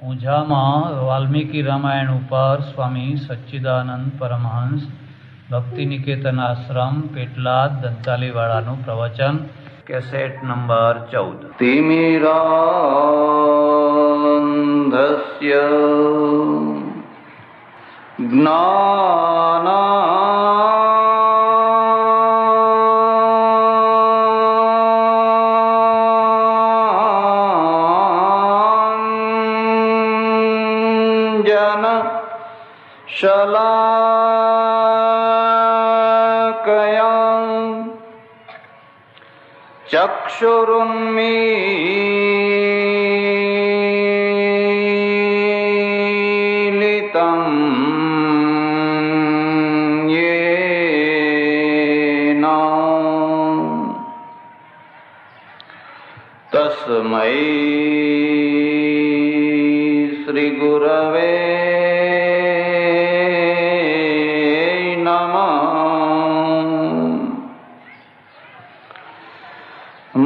ઊંઝામાં વાલ્મીકી રામાયણ ઉપર સ્વામી સચ્ચિદાનંદ પરમહંસ ભક્તિ નિકેતન આશ્રમ પેટલાદ દંતાલીવાળાનું પ્રવચન, કેસેટ નંબર 14। તિમિરાંધસ્ય જ્ઞાનાંજન શલાકયા ચક્ષુરુન્મીલિતં યેન તસ્મૈ શ્રી ગુરવે નમઃ।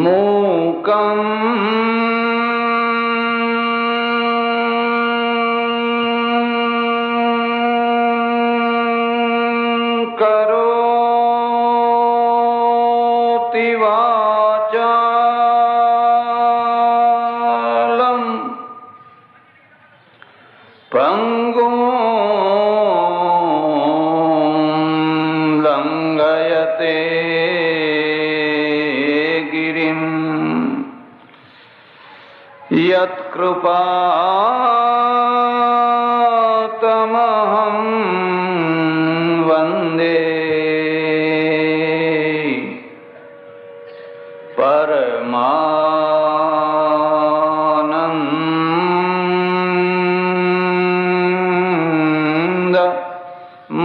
મૂકં કરોતિ વાચાલં પંગું લંઘયતે ગિરિમ યત્કૃપાતમહં વંદે પરમાનંદ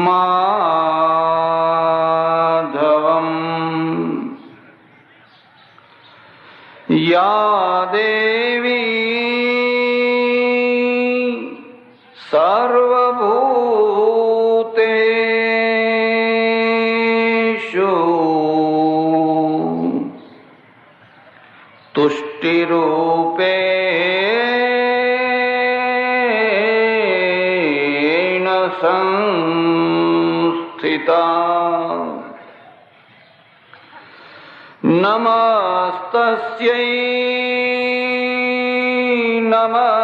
માધવમ। યા દેવી સર્વભૂતેષુ તુષ્ટિરૂપેણ સંસ્થિતા। નમસ્તસ્યૈ નમસ્તસ્યૈ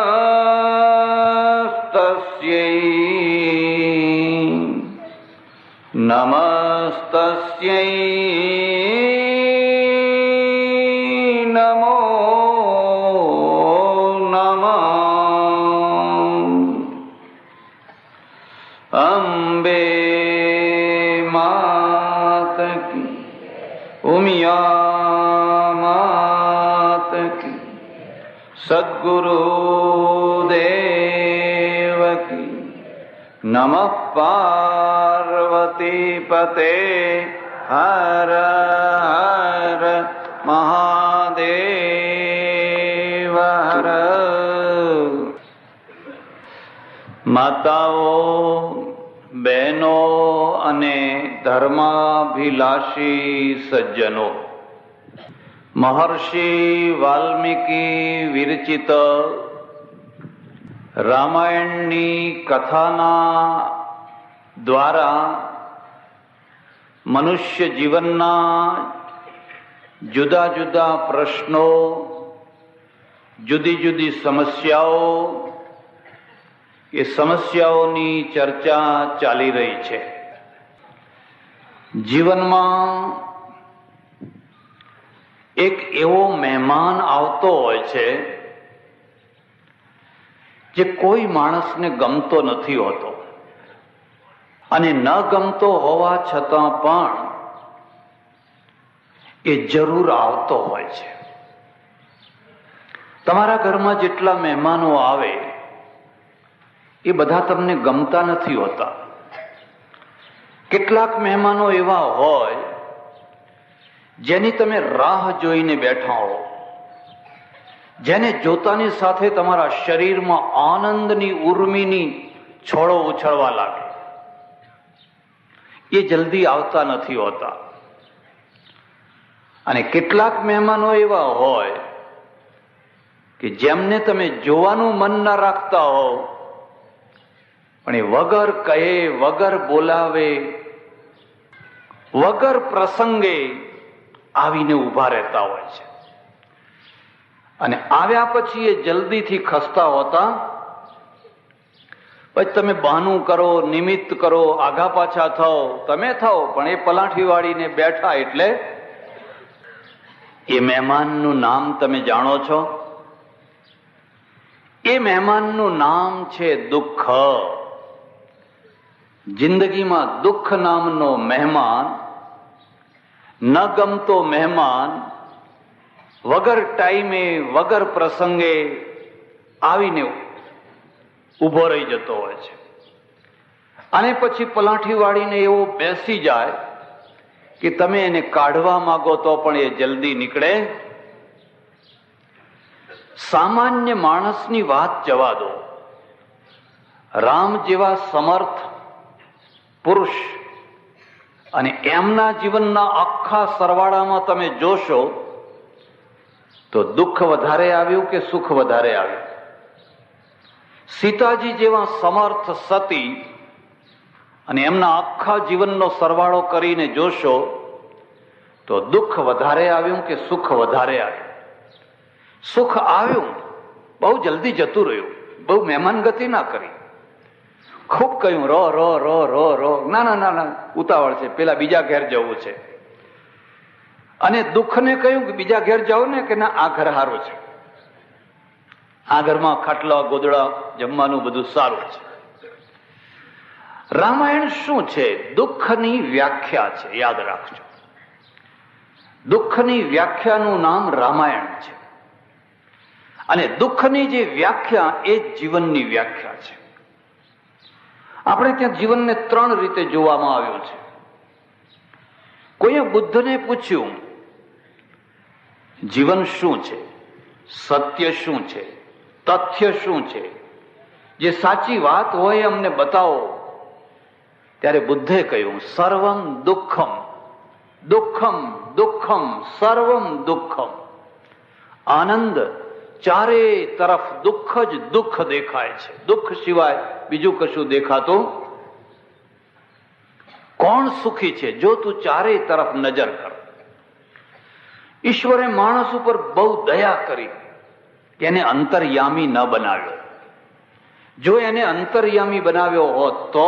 નમસ્તસ્યૈ નમો નમઃ। અંબે માત કી, ઉમિયા માત કી, સદ્ગુરુદેવ કી। નમઃ પાર્વતી પતે હર હર મહાદેવ હર। માતાઓ, બહેનો અને ધર્માભિલાષી સજ્જનો, મહર્ષિ વાલ્મીકી વિરચિત રામાયણની કથાના દ્વારા મનુષ્ય જીવનના જુદા જુદા પ્રશ્નો, જુદી જુદી સમસ્યાઓ, એ સમસ્યાઓની ચર્ચા ચાલી રહી છે। જીવનમાં એક એવો મહેમાન આવતો હોય છે જે કોઈ માણસને ગમતો નથી હોતો, અને ન ગમતો હોવા છતાં પણ એ જરૂર આવતો હોય છે। તમારા ઘરમાં જેટલા મહેમાનો આવે એ બધા તમને ગમતા નથી હોતા। કેટલાક મહેમાનો એવા હોય જેની તમે રાહ જોઈને બેઠા હો, જેને જોતાની સાથે તમારા શરીરમાં આનંદની ઉર્મિની છોડો ઉછળવા લાગે, એ જલ્દી આવતા નથી હોતા। અને કેટલાક મહેમાનો એવા હોય કે જેમને તમે જોવાનું મન ના રાખતા હો, પણ એ વગર કહે, વગર બોલાવે, વગર પ્રસંગે આવીને ઉભા રહેતા હોય છે. અને આવ્યા પછી એ જલ્દીથી ખસતા હોતા. પછી તમે બહાનું કરો, નિમિત્ત કરો, આઘા પાછા થાઓ, તમે થાઓ, પણ એ પલાઠી વાળીને બેઠા એટલે એ મહેમાનનું નામ તમે જાણો છો? એ મહેમાનનું નામ છે દુઃખ. જિંદગીમાં દુઃખ નામનો મહેમાન, ન ગમતો મહેમાન વગર ટાઈમે, વગર પ્રસંગે આવીને ઉભો રહી જતો હોય છે. અને પછી પલાઠી વાળીને એવો બેસી જાય કે તમે એને કાઢવા માંગો તો પણ એ જલ્દી નીકળે. સામાન્ય માણસની વાત જવા દો. રામ જેવા સમર્થ પુરુષ અને એમના જીવનના આખા સરવાળામાં તમે જોશો તો દુઃખ વધારે આવ્યું કે સુખ વધારે આવ્યું? સીતાજી જેવા સમર્થ સતી અને એમના આખા જીવનનો સરવાળો કરીને જોશો તો દુઃખ વધારે આવ્યું કે સુખ વધારે આવ્યું? સુખ આવ્યું, બહુ જલ્દી જતું રહ્યું, બહુ મહેમાન ગતિ ના કરી. ખૂબ કહ્યું રો રો રો રો રો, ના ના ના ના, ઉતાવળ છે, પેલા બીજા ઘેર જવું છે. અને દુઃખને કહ્યું કે બીજા ઘેર જાઓ ને, કે ના, આ ઘર સારું છે, આ ઘરમાં ખાટલા, ગોદડા, જમવાનું બધું સારું છે. રામાયણ શું છે? દુઃખની વ્યાખ્યા છે, યાદ રાખજો. દુઃખની વ્યાખ્યાનું નામ રામાયણ છે. અને દુઃખની જે વ્યાખ્યા એ જ જીવનની વ્યાખ્યા છે. આપણે ત્યાં જીવનને 3 રીતે જોવામાં આવ્યું છે. કોઈએ બુદ્ધને પૂછ્યું, જીવન શું છે, સત્ય શું છે, તથ્ય શું છે, જે સાચી વાત હોય અમને બતાવો. ત્યારે બુદ્ધે કહ્યું, સર્વમ દુઃખમ, દુઃખમ દુઃખમ, સર્વમ દુઃખમ. આનંદ, ચારે તરફ દુઃખ જ દુઃખ દેખાય છે, દુઃખ સિવાય બીજું કશું દેખાતું. કોણ સુખી છે? જો તું ચારે તરફ નજર કર. ઈશ્વરે માણસ ઉપર બહુ દયા કરી કે એને અંતર્યામી ન બનાવ્યો. જો એને અંતર્યામી બનાવ્યો હોત તો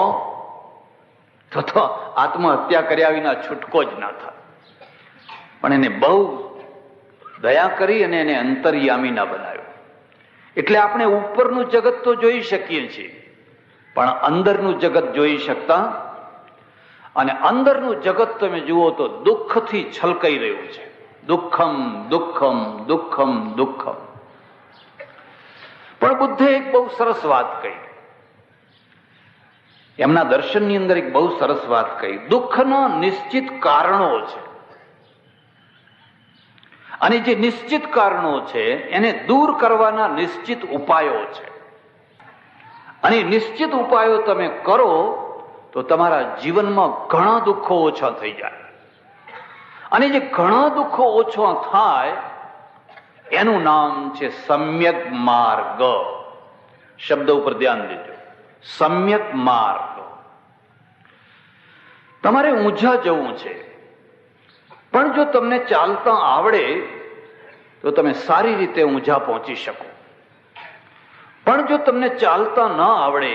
આત્મહત્યા કર્યા વિના છૂટકો જ ના થાય. પણ એને બહુ દયા કરી અને એને અંતર્યામી ના બનાવ્યો. એટલે આપણે ઉપરનું જગત તો જોઈ શકીએ છીએ, પણ અંદરનું જગત જોઈ શકતા. અને અંદરનું જગત તમે જુઓ તો દુઃખથી છલકાઈ રહ્યું છે. દુઃખમ દુઃખમ દુઃખમ દુઃખમ. પણ બુદ્ધે એક બહુ સરસ વાત કહી. એમના દર્શનની અંદર એક બહુ સરસ વાત કહી. દુઃખના નિશ્ચિત કારણો છે, અને જે નિશ્ચિત કારણો છે એને દૂર કરવાના નિશ્ચિત ઉપાયો છે. અને નિશ્ચિત ઉપાયો તમે કરો તો તમારા જીવનમાં ઘણા દુઃખો ઓછા થઈ જાય. અને જે ઘણા દુઃખો ઓછા થાય એનું નામ છે સમ્યક માર્ગ. શબ્દ ઉપર ધ્યાન દેજો, સમ્યક માર્ગ. તમારે ઊંઝા જવું છે, પણ જો તમને ચાલતા આવડે તો તમે સારી રીતે ઊંઝા પહોંચી શકો. પણ જો તમને ચાલતા ન આવડે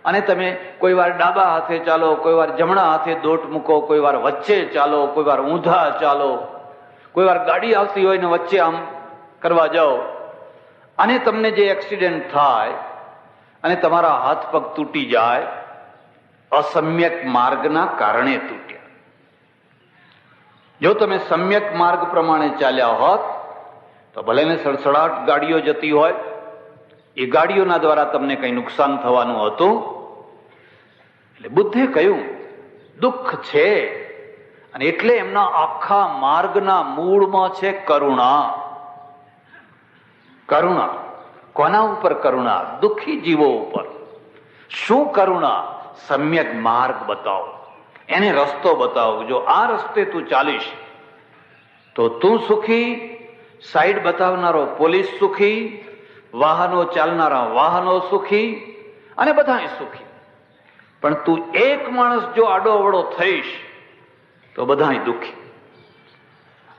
અને તમે કોઈ વાર ડાબા હાથે ચાલો, કોઈ વાર જમણા હાથે દોટ મૂકો, કોઈ વાર વચ્ચે ચાલો, કોઈ વાર ઊંધા ચાલો, કોઈ વાર ગાડી આવતી હોય ને વચ્ચે આમ કરવા જાઓ, અને તમને જે એક્સિડન્ટ થાય અને તમારા હાથ પગ તૂટી જાય, અસમ્યક માર્ગના કારણે તૂટ્યા. જો તમે સમ્યક માર્ગ પ્રમાણે ચાલ્યા હોત તો ભલે ને સડસડાટ ગાડીઓ જતી હોય, એ ગાડીઓના દ્વારા તમને કઈ નુકસાન થવાનું હતું. એટલે બુદ્ધે કહ્યું દુઃખ છે, અને એટલે એમના આખા માર્ગના મૂળમાં છે કરુણા. કરુણા કોના ઉપર? કરુણા દુઃખી જીવો ઉપર. શું કરુણા? સમ્યક માર્ગ બતાવો, એને રસ્તો બતાવો. જો આ રસ્તે તું ચાલીશ તો તું સુખી, સાઈડ બતાવનારો પોલીસ સુખી, વાહનો ચાલનારા વાહનો સુખી અને બધાય સુખી. પણ તું એક માણસ જો આડો અવળો થઈશ તો બધાય દુઃખી.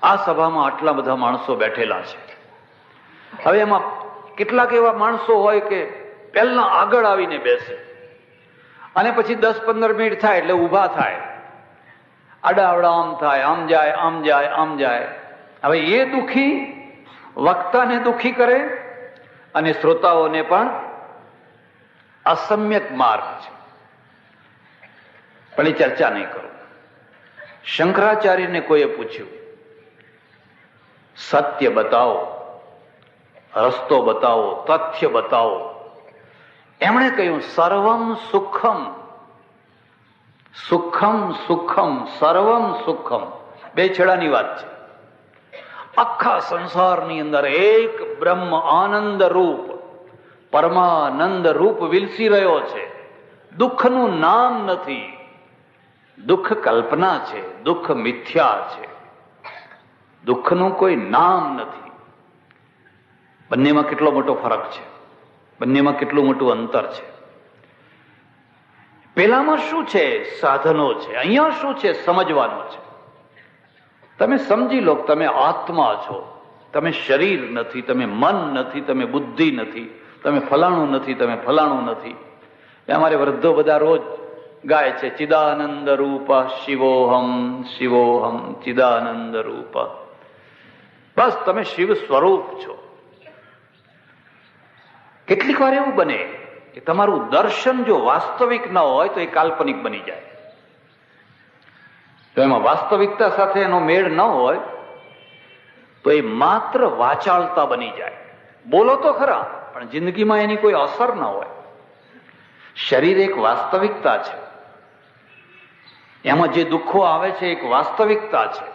આ સભામાં આટલા બધા માણસો બેઠેલા છે. હવે એમાં કેટલાક એવા માણસો હોય કે પહેલા આગળ આવીને બેસે અને પછી 10-15 મિનિટ થાય એટલે ઊભા થાય, આડા અવડા આમ થાય, આમ જાય આમ જાય આમ જાય. હવે એ દુઃખી વક્તાને દુઃખી કરે અને શ્રોતાઓને પણ અસમ્યક માર્ગ છે. પણ એ ચર્ચા નહીં કરું. શંકરાચાર્યને કોઈએ પૂછ્યું, સત્ય બતાવો, રસ્તો બતાવો, તથ્ય બતાવો. એમણે કહ્યું સર્વમ સુખમ. સુખમ સુખમ સર્વમ સુખમ, બે છેડાની વાત છે. આખા સંસારની અંદર એક બ્રહ્મ આનંદ રૂપ પરમાનંદ રૂપ વિલસી રહ્યો છે. દુઃખનું નામ નથી. દુઃખ કલ્પના છે, દુઃખ મિથ્યા છે. દુઃખનું કોઈ નામ નથી. બંનેમાં કેટલો મોટો ફરક છે, બંનેમાં કેટલું મોટું અંતર છે. પેલામાં શું છે? સાધનો છે. અહીંયા શું છે? સમજવાનું છે. તમે સમજી લો કે તમે આત્મા છો, તમે શરીર નથી, તમે મન નથી, તમે બુદ્ધિ નથી, તમે ફલાણું નથી, તમે ફલાણું નથી. અમારે વૃદ્ધો બધા રોજ ગાય છે, ચિદાનંદ રૂપ શિવોહમ શિવોહમ ચિદાનંદ રૂપ. બસ તમે શિવ સ્વરૂપ છો. કેટલીક વાર એવું બને કે તમારું દર્શન જો વાસ્તવિક ન હોય તો એ કાલ્પનિક બની જાય. તો એમાં વાસ્તવિકતા સાથે એનો મેળ ન હોય તો એ માત્ર વાચાળતા બની જાય. બોલો તો ખરા પણ જિંદગીમાં એની કોઈ અસર ન હોય. શરીર એક વાસ્તવિકતા છે, એમાં જે દુઃખો આવે છે એક વાસ્તવિકતા છે,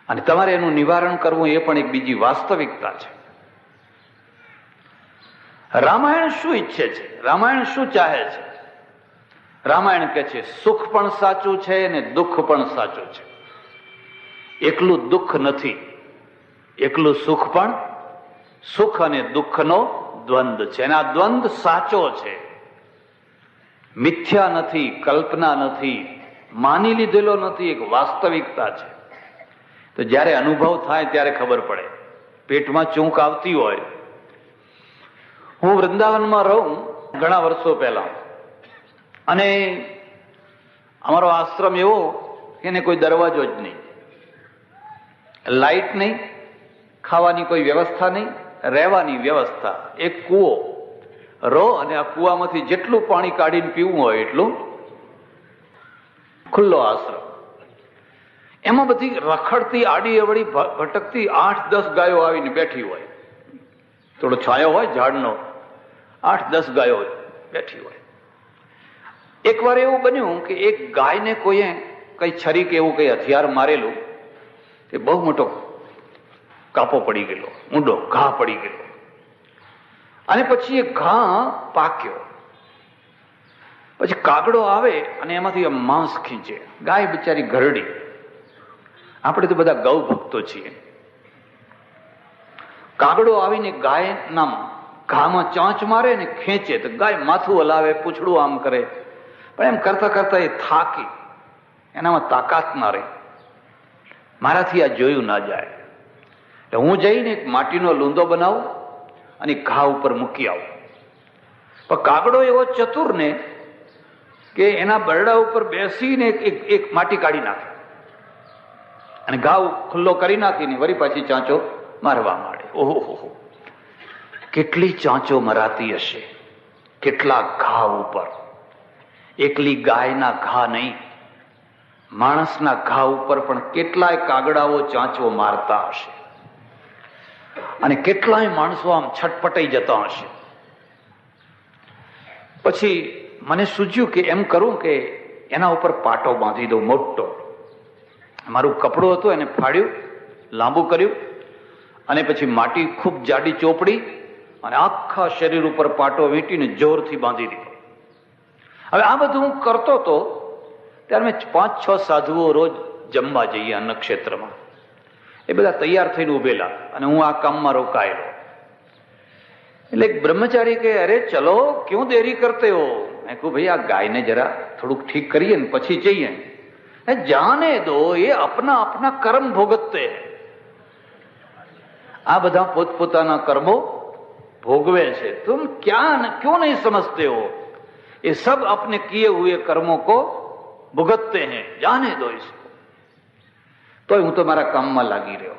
અને તમારે એનું નિવારણ કરવું એ પણ એક બીજી વાસ્તવિકતા છે. રામાયણ શું ઈચ્છે છે? રામાયણ શું ચાહે છે? રામાયણ કહે છે સુખ પણ સાચું છે અને દુઃખ પણ સાચું છે. એકલું દુઃખ નથી, એકલું સુખ પણ. સુખ અને દુઃખનો દ્વંદ છે અને આ દ્વંદ સાચો છે, મિથ્યા નથી, કલ્પના નથી, માની લીધેલો નથી, એક વાસ્તવિકતા છે. તો જ્યારે અનુભવ થાય ત્યારે ખબર પડે. પેટમાં ચૂંક આવતી હોય. હું વૃંદાવનમાં રહું ઘણા વર્ષો પહેલા, અને અમારો આશ્રમ એવો કે એને કોઈ દરવાજો જ નહીં, લાઈટ નહીં, ખાવાની કોઈ વ્યવસ્થા નહીં, રહેવાની વ્યવસ્થા એક કૂવો. રહો અને આ કૂવામાંથી જેટલું પાણી કાઢીને પીવું હોય એટલું. ખુલ્લો આશ્રમ. એમાં બધી રખડતી આડી અવળી ભટકતી 8-10 ગાયો આવીને બેઠી હોય. થોડો છાયો હોય ઝાડનો, 8-10 ગાયો બેઠી હોય. એકવાર એવું બન્યું કે એક ગાયને કોઈએ કઈ છરી કે એવું કઈ હથિયાર મારેલું, તે બહુ મોટો કાપો પડી ગયેલો, ઊંડો ઘા પડી ગયેલો. અને પછી એ ઘા પાક્યો. પછી કાગડો આવે અને એમાંથી માંસ ખીંચે. ગાય બિચારી ઘરડી. આપણે તો બધા ગૌ ભક્તો છીએ. કાગડો આવીને ગાયના ઘામાં ચાંચ મારે ને ખેંચે તો ગાય માથું હલાવે, પૂંછડું આમ કરે. પણ એમ કરતા કરતા એ થાકી, એનામાં તાકાત ના રહી. મારાથી આ જોયું ના જાય. એટલે હું જઈને એક માટીનો લૂંદો બનાવું અને ઘા ઉપર મૂકી આવું. પણ કાગડો એવો ચતુર ને કે એના બરડા ઉપર બેસીને એક માટી કાઢી નાખે અને ઘા ખુલ્લો કરી નાખીને વળી પાછી ચાંચો મારવા માંડે. ઓહો, કેટલી ચાંચો મરાતી હશે, કેટલા ઘા ઉપર. એકલી ગાયના ઘા નહીં, માણસના ઘા ઉપર પણ કેટલાય કાગડાઓ ચાંચો મારતા હશે અને કેટલાય માણસો આમ છટપટાઈ જતા હશે. પછી મને સૂચ્યું કે એમ કરું કે એના ઉપર પાટો બાંધી દઉં મોટો. મારું કપડું હતું એને ફાડ્યું, લાંબુ કર્યું અને પછી માટી ખૂબ જાડી ચોપડી અને આખા શરીર ઉપર પાટો વીંટીને જોરથી બાંધી દીધો. હવે આ બધું હું કરતો હતો ત્યારે મેં 5-6 સાધુઓ રોજ જમવા જઈએ અન્નક્ષેત્રમાં. એ બધા તૈયાર થઈને ઉભેલા અને હું આ કામમાં રોકાયેલો. એટલે એક બ્રહ્મચારી કે અરે ચલો ક્યું દેરી કરતે હો. મેં કહું ભાઈ આ ગાયને જરા થોડુંક ઠીક કરીએ ને પછી જઈએ. જાને દો એ અપના અપના કર્મ ભોગતતે. આ બધા પોતપોતાના કર્મો भोगवे છે. तुम क्या क्यों नहीं समझते हो, ये सब अपने किए हुए कर्मों को भुगतते हैं, जाने दो इसको. तो હું તો મારા કામમાં લાગી રહ્યો.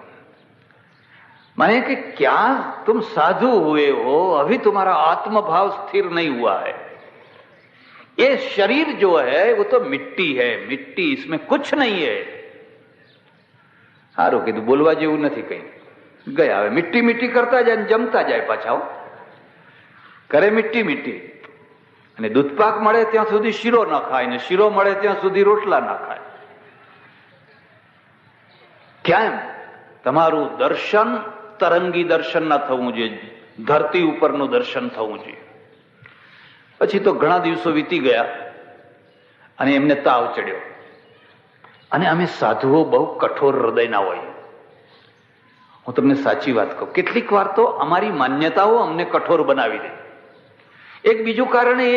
माने कि क्या तुम साधु हुए हो, अभी तुम्हारा आत्मभाव स्थिर नहीं हुआ है. ये शरीर जो है वो तो मिट्टी है, मिट्टी, इसमें कुछ नहीं है. સારું કીધું, બોલવા જેવું નથી કઈ. ગયા હવે મીઠી મીઠી કરતા જાય ને જમતા જાય પાછા. કરે મીઠી મીઠી અને દૂધપાક મળે ત્યાં સુધી શીરો ના ખાય ને શીરો મળે ત્યાં સુધી રોટલા ના ખાય. કેમ? તમારું દર્શન તરંગી દર્શન ના થવું જોઈએ, ધરતી ઉપરનું દર્શન થવું જોઈએ. પછી તો ઘણા દિવસો વીતી ગયા અને એમને તાવ ચડ્યો. અને અમે સાધુઓ બહુ કઠોર હૃદયના હોય. હું તમને સાચી વાત કહું, કેટલીક વાર તો અમારી માન્યતાઓ અમને કઠોર બનાવી દે. એક બીજું કારણ એ,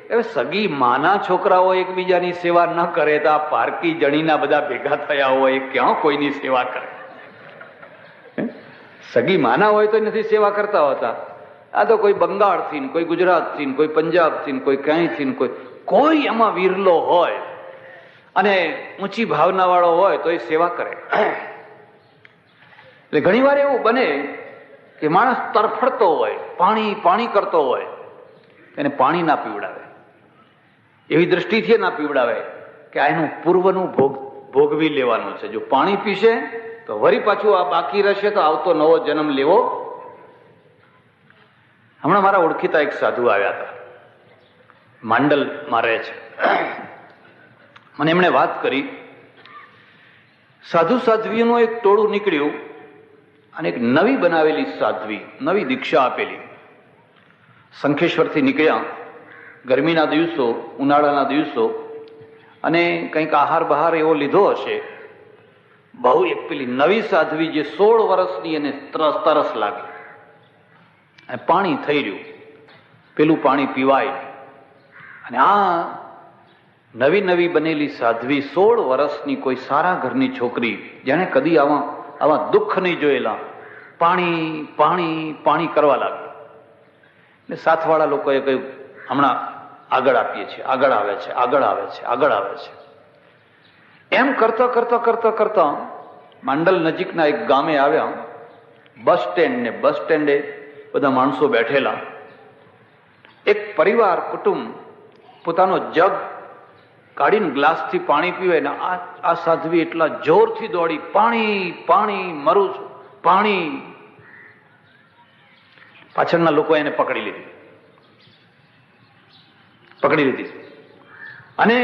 હવે સગી માના છોકરાઓ એકબીજાની સેવા ન કરે તો આ પારકી જણીના બધા ભેગા થયા હોય ક્યાં કોઈની સેવા કરે? સગી માના હોય તો નથી સેવા કરતા હોતા. આ તો કોઈ બંગાળથી ને કોઈ ગુજરાતથી ને કોઈ પંજાબથી ને કોઈ ક્યાંયથી ને કોઈ એમાં વિરલો હોય અને ઊંચી ભાવના વાળો હોય તો એ સેવા કરે. એટલે ઘણી વાર એવું બને કે માણસ તરફડતો હોય, પાણી પાણી કરતો હોય, એને પાણી ના પીવડાવે. એવી દ્રષ્ટિથી ના પીવડાવે કે આ એનું પૂર્વનું ભોગવી લેવાનું છે. જો પાણી પીશે તો વળી પાછું આ બાકી રહેશે તો આવતો નવો જન્મ લેવો. હમણાં મારા ઓળખીતા એક સાધુ આવ્યા હતા, માંડલમાં રહે છે. મને એમણે વાત કરી, સાધુ સાધ્વીનું એક ટોળું નીકળ્યું અને એક નવી બનાવેલી સાધ્વી, નવી દીક્ષા આપેલી, શંખેશ્વરથી નીકળ્યા. ગરમીના દિવસો, ઉનાળાના દિવસો, અને કંઈક આહાર બહાર એવો લીધો હશે. બહુ એક પેલી નવી સાધ્વી જે 16 વર્ષની, એને તરસ લાગી. પાણી થઈ રહ્યું, પેલું પાણી પીવાય. અને આ નવી નવી બનેલી સાધ્વી 16 વર્ષની કોઈ સારા ઘરની છોકરી, જેને કદી આવા દુઃખ નહીં જોયેલા, પાણી પાણી પાણી કરવા લાગી. એટલે સાથવાળા લોકોએ કહ્યું હમણાં આગળ આપીએ છીએ, આગળ આવે છે, આગળ આવે છે, આગળ આવે છે. એમ કરતા કરતા કરતા કરતા માંડલ નજીકના એક ગામે આવ્યા. બસ સ્ટેન્ડે બધા માણસો બેઠેલા. એક પરિવાર, કુટુંબ પોતાનો જગ કાઢીને ગ્લાસથી પાણી પીવે ને આ સાધ્વી એટલા જોરથી દોડી, પાણી પાણી, મરું છું, પાણી. પાછળના લોકો એને પકડી લીધી અને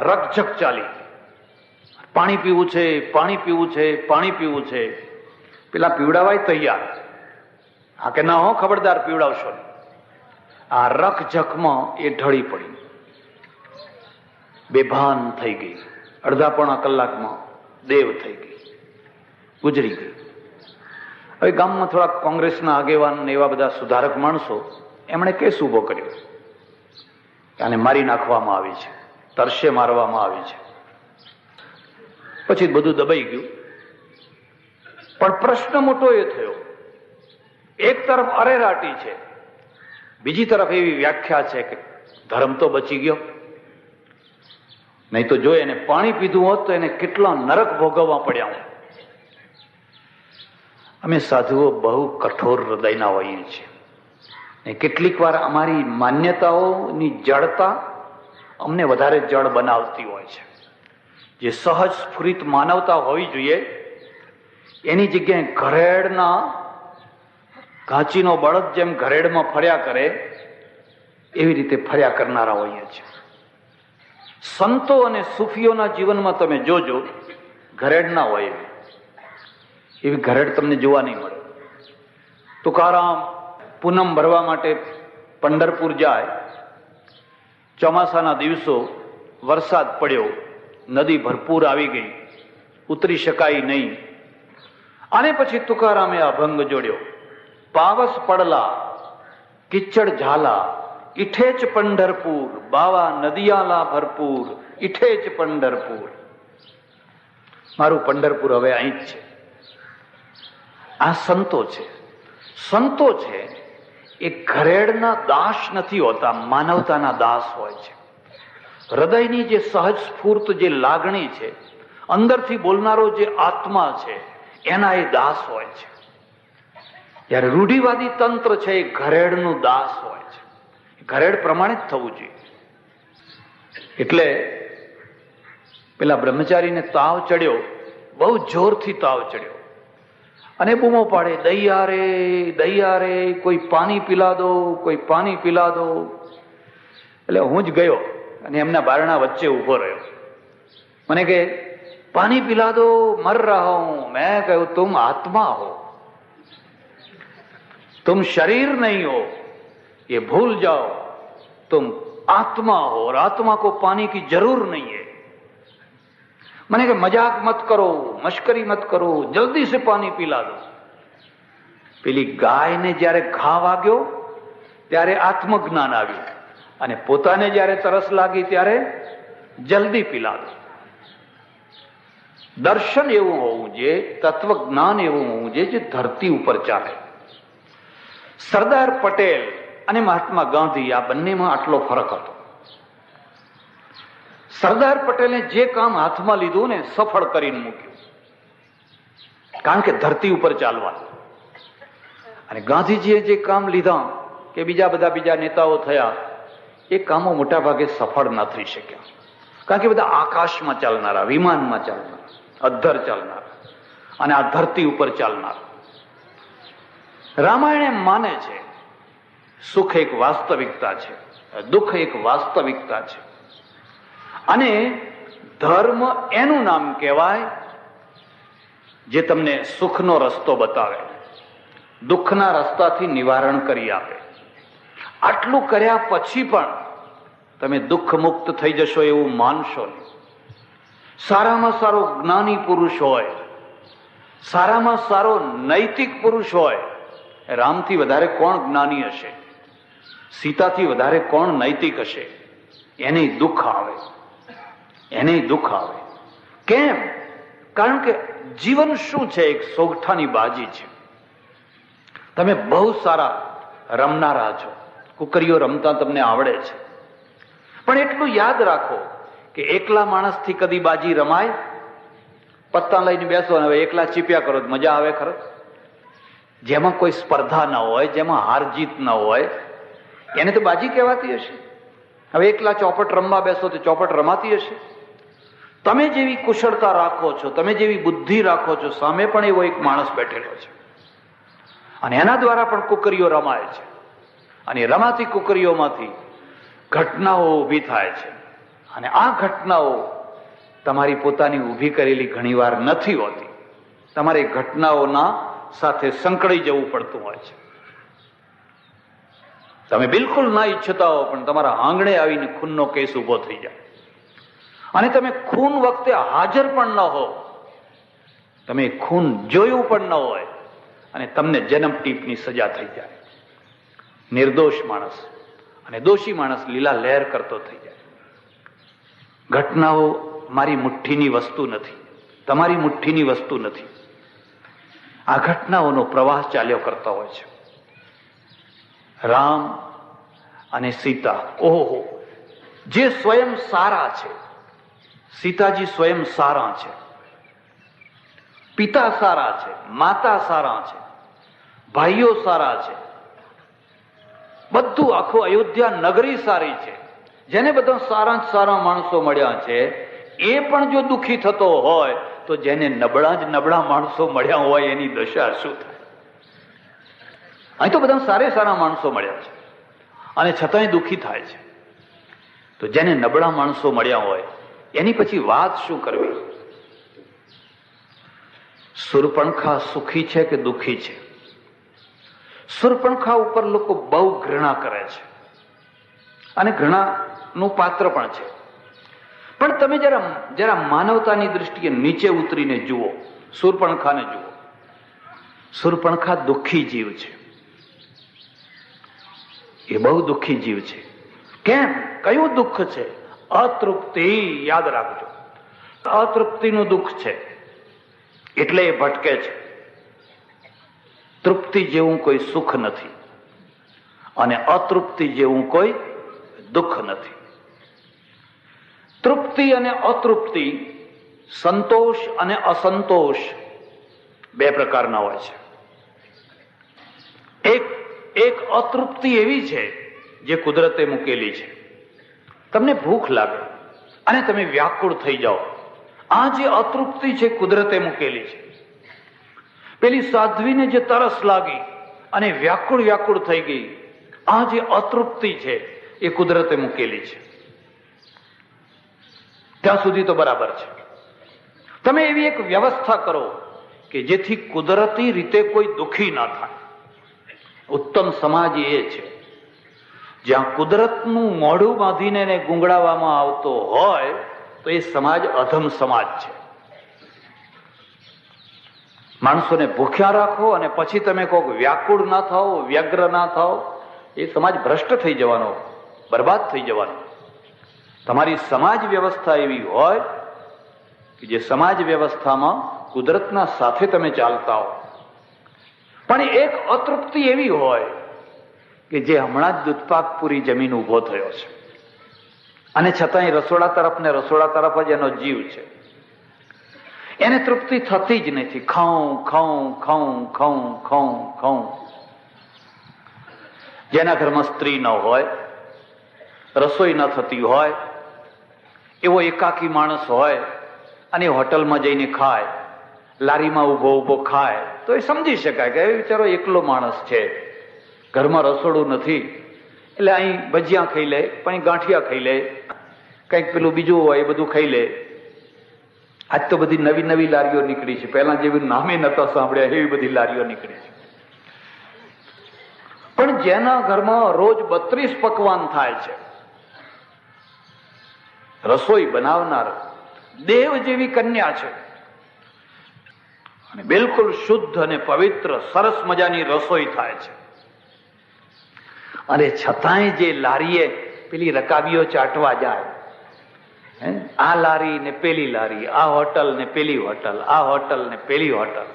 રકઝક ચાલી. પાણી પીવું છે, પાણી પીવું છે, પાણી પીવું છે. પેલા પીવડાવાય તૈયાર. હા કે ના, હો ખબરદાર પીવડાવશો. આ રકઝકમાં એ ઢળી પડી, બેભાન થઈ ગઈ. અડધા પોણા કલાકમાં દેવ થઈ ગઈ, ગુજરી ગઈ. હવે ગામમાં થોડા કોંગ્રેસના આગેવાન ને એવા બધા સુધારક માણસો, એમણે કેસ ઉભો કર્યો કે આને મારી નાખવામાં આવી છે, તરસે મારવામાં આવી છે. પછી બધું દબાઈ ગયું. પણ પ્રશ્ન મોટો એ થયો, એક તરફ અરેરાટી છે, બીજી તરફ એવી વ્યાખ્યા છે કે ધર્મ તો બચી ગયો. નહીં તો જો એને પાણી પીધું હોત તો એને કેટલા નરક ભોગવવા પડ્યા હોત. અમે સાધુઓ બહુ કઠોર હૃદયના હોઈએ છીએ. કેટલીક વાર અમારી માન્યતાઓની જડતા અમને વધારે જડ બનાવતી હોય છે. જે સહજ સ્ફુરિત માનવતા હોવી જોઈએ એની જગ્યાએ ઘરેડના ઘાંચીનો બળદ જેમ ઘરેડમાં ફર્યા કરે એવી રીતે ફર્યા કરનારા હોઈએ છીએ. સંતો અને સૂફીઓના જીવનમાં તમે જોજો, ઘરેડ ના હોય એવી ઘરેડ તમને જોવા નહીં મળે. તુકારામ પૂનમ ભરવા માટે પંઢરપુર જાય. ચોમાસાના દિવસો, વરસાદ પડ્યો, નદી ભરપૂર આવી ગઈ, ઉતરી શકાય નહીં. અને પછી તુકારામે અભંગ જોડ્યો, પાવસ પડલા કિચડ ઝાલા ઈઠે જ પંઢરપુર, બાવા નદિયાલા ભરપૂર ઈઠે જ પંઢરપુર. મારું પંઢરપુર હવે અહીં જ છે. આ સંતો છે. સંતો છે એ ઘરેડના દાસ નથી હોતા, માનવતાના દાસ હોય છે. હૃદયની જે સહજ સ્ફૂર્ત જે લાગણી છે, અંદરથી બોલનારો જે આત્મા છે, એના એ દાસ હોય છે. જ્યારે રૂઢિવાદી તંત્ર છે એ ઘરેડનું દાસ હોય છે. ઘરેડ પ્રમાણે જ થવું જોઈએ. એટલે પેલા બ્રહ્મચારીને તાવ ચડ્યો, બહુ જોરથી તાવ ચડ્યો, અને બૂમો પાડે, દૈયા રે દૈયા રે, કોઈ પાણી પીલા દો, કોઈ પાણી પીલા દો. એટલે હું જ ગયો અને એમના બારણા વચ્ચે ઉભો રહ્યો. મને કે પાણી પીલા દો, મર રહા હું. મેં કહ્યું તુમ આત્મા હો, तुम शरीर नहीं हो, ये भूल जाओ. तुम आत्मा हो और आत्मा को पानी की जरूर नहीं है. मैंने कहा मजाक मत करो, मश्करी मत करो, जल्दी से पानी पिला दो. પેલી ગાયને જ્યારે ઘા વાગ્યો ત્યારે આત્મજ્ઞાન આવ્યું, અને પોતાને જ્યારે તરસ લાગી ત્યારે જલ્દી પીલા દો. દર્શન એવું હોવું જોઈએ, તત્વજ્ઞાન એવું હોવું જોઈએ જે ધરતી ઉપર ચાલે. સરદાર પટેલ અને મહાત્મા ગાંધી, આ બંનેમાં આટલો ફરક હતો. સરદાર પટેલે જે કામ હાથમાં લીધું ને સફળ કરીને મૂક્યું, કારણ કે ધરતી ઉપર ચાલવાનું. અને ગાંધીજીએ જે કામ લીધા કે બીજા નેતાઓ થયા, એ કામો મોટા ભાગે સફળ ન થઈ શક્યા, કારણ કે બધા આકાશમાં ચાલનારા, વિમાનમાં ચાલનારા, અધ્ધર ચાલનારા, અને આ ધરતી ઉપર ચાલનારા. રામાયણ એમ માને છે સુખ એક વાસ્તવિકતા છે, દુઃખ એક વાસ્તવિકતા છે, અને ધર્મ એનું નામ કહેવાય જે તમને સુખનો રસ્તો બતાવે, દુઃખના રસ્તાથી નિવારણ કરી આપે. આટલું કર્યા પછી પણ તમે દુઃખ મુક્ત થઈ જશો એવું માનશો નહીં. સારામાં સારો જ્ઞાની પુરુષ હોય, સારામાં સારો નૈતિક પુરુષ હોય, રામથી વધારે કોણ જ્ઞાની હશે, સીતાથી વધારે કોણ નૈતિક હશે, એને દુઃખ આવે, એને દુઃખ આવે. કેમ? કારણ કે જીવન શું છે? એક સોગઠાની બાજી છે. તમે બહુ સારા રમનારા છો, કુકરીઓ રમતા તમને આવડે છે, પણ એટલું યાદ રાખો કે એકલા માણસથી કદી બાજી રમાય? પત્તા લઈને બેસો અને હવે એકલા ચીપ્યા કરો, મજા આવે ખરો? જેમાં કોઈ સ્પર્ધા ના હોય, જેમાં હાર જીત ના હોય, એને તો બાજી કહેવાતી હશે. હવે એકલા ચોપટ રમવા બેસો તો ચોપટ રમાતી હશે? તમે જેવી કુશળતા રાખો છો, તમે જેવી બુદ્ધિ રાખો છો, સામે પણ એવો એક માણસ બેઠેલો છે, અને એના દ્વારા પણ કુકરીઓ રમાય છે. અને રમાતી કુકરીઓમાંથી ઘટનાઓ ઊભી થાય છે, અને આ ઘટનાઓ તમારી પોતાની ઊભી કરેલી ઘણીવાર નથી હોતી. તમારે ઘટનાઓના સાથે સંકળાઈ જવું પડતું હોય છે. તમે બિલકુલ ના ઈચ્છતા હો, પણ તમારા આંગણે આવીને ખૂનનો કેસ ઉભો થઈ જાય, અને તમે ખૂન વખતે હાજર પણ ન હો, તમે ખૂન જોયું પણ ન હોય, અને તમને જન્મ ટીપની સજા થઈ જાય. નિર્દોષ માણસ અને દોષી માણસ લીલા લહેર કરતો થઈ જાય. ઘટનાઓ મારી મુઠ્ઠીની વસ્તુ નથી, તમારી મુઠ્ઠીની વસ્તુ નથી. આ ઘટનાઓનો પ્રવાહ ચાલ્યો કરતો હોય છે. રામ અને સીતા, ઓહો, જે સ્વયં સારા છે, સીતાજી સ્વયં સારા છે, પિતા સારા છે, માતા સારા છે, ભાઈઓ સારા છે, બધું આખું અયોધ્યા નગરી સારી છે. જેને બધા સારા સારા માણસો મળ્યા છે, એ પણ જો દુઃખી થતો હોય તો જેને નબળા જ નબળા માણસો મળ્યા હોય એની દશા શું થાય? અહીં તો બધા સારા માણસો મળ્યા છે, અને છતાંય દુઃખી થાય છે. તો જેને નબળા માણસો મળ્યા હોય એની પછી વાત શું કરવી? સુરપણખા સુખી છે કે દુઃખી છે? સુરપણખા ઉપર લોકો બહુ ઘૃણા કરે છે, અને ઘૃણાનું પાત્ર પણ છે. પણ તમે જરા માનવતાની દૃષ્ટિએ નીચે ઉતરીને જુઓ, સુરપણખાને જુઓ. શૂર્પણખા દુઃખી જીવ છે, એ બહુ દુઃખી જીવ છે. કેમ? કયું દુઃખ છે? અતૃપ્તિ. યાદ રાખજો, અતૃપ્તિનું દુઃખ છે એટલે એ ભટકે છે. તૃપ્તિ જેવું કોઈ સુખ નથી અને અતૃપ્તિ જેવું કોઈ દુઃખ નથી. તૃપ્તિ અને અતૃપ્તિ, સંતોષ અને અસંતોષ બે પ્રકારના હોય છે. એક અતૃપ્તિ એવી છે જે કુદરતે મૂકેલી છે. તમને ભૂખ લાગે અને તમે વ્યાકુળ થઈ જાઓ, આ જે અતૃપ્તિ છે કુદરતે મૂકેલી છે. પેલી સાધ્વીને જે તરસ લાગી અને વ્યાકુળ વ્યાકુળ થઈ ગઈ, આ જે અતૃપ્તિ છે એ કુદરતે મૂકેલી છે. ત્યાં સુધી તો બરાબર છે. તમે એવી એક વ્યવસ્થા કરો કે જેથી કુદરતી રીતે કોઈ દુઃખી ના થાય. ઉત્તમ સમાજ એ છે જ્યાં કુદરતનું મોઢું બાંધીને એને ગુંગળાવવામાં આવતો હોય તો એ સમાજ અધમ સમાજ છે. માણસોને ભૂખ્યા રાખો અને પછી તમે કહો વ્યાકુળ ના થાઓ, વ્યગ્ર ના થાઓ, એ સમાજ ભ્રષ્ટ થઈ જવાનો, બરબાદ થઈ જવાનો. તમારી સમાજ વ્યવસ્થા એવી હોય કે જે સમાજ વ્યવસ્થામાં કુદરતના સાથે તમે ચાલતા હો. પણ એક અતૃપ્તિ એવી હોય કે જે હમણાં જ દૂધપાકપુરી જમીન ઉભો થયો છે અને છતાંય રસોડા તરફ ને રસોડા તરફ જ એનો જીવ છે. એને તૃપ્તિ થતી જ નથી. ખાઉં ખાઉં ખાઉં ખાઉં ખાઉં ખાઉં. જેના ઘરમાં સ્ત્રી ન હોય, રસોઈ ન થતી હોય, એવો એકાકી માણસ હોય અને હોટલમાં જઈને ખાય, લારીમાં ઉભો ઉભો ખાય, તો એ સમજી શકાય કે એ બિચારો એકલો માણસ છે, ઘરમાં રસોડું નથી, એટલે અહીં ભજીયા ખાઈ લે, પણ ગાંઠિયા ખાઈ લે, કંઈક પેલું બીજું હોય એ બધું ખાઈ લે. આજ તો બધી નવી નવી લારીઓ નીકળી છે, પહેલા જેવી નામે નતા સાંભળ્યા એવી બધી લારીઓ નીકળી છે. પણ જેના ઘરમાં રોજ 32 પકવાન થાય છે, રસોઈ બનાવનાર દેવ જેવી કન્યા છે અને બિલકુલ શુદ્ધ અને પવિત્ર સરસ મજાની રસોઈ થાય છે, અને છતાંય જે લારીએ પેલી રકાબીઓ ચાટવા જાય, આ લારી ને પેલી લારી, આ હોટલ ને પેલી હોટલ, આ હોટલ ને પેલી હોટલ,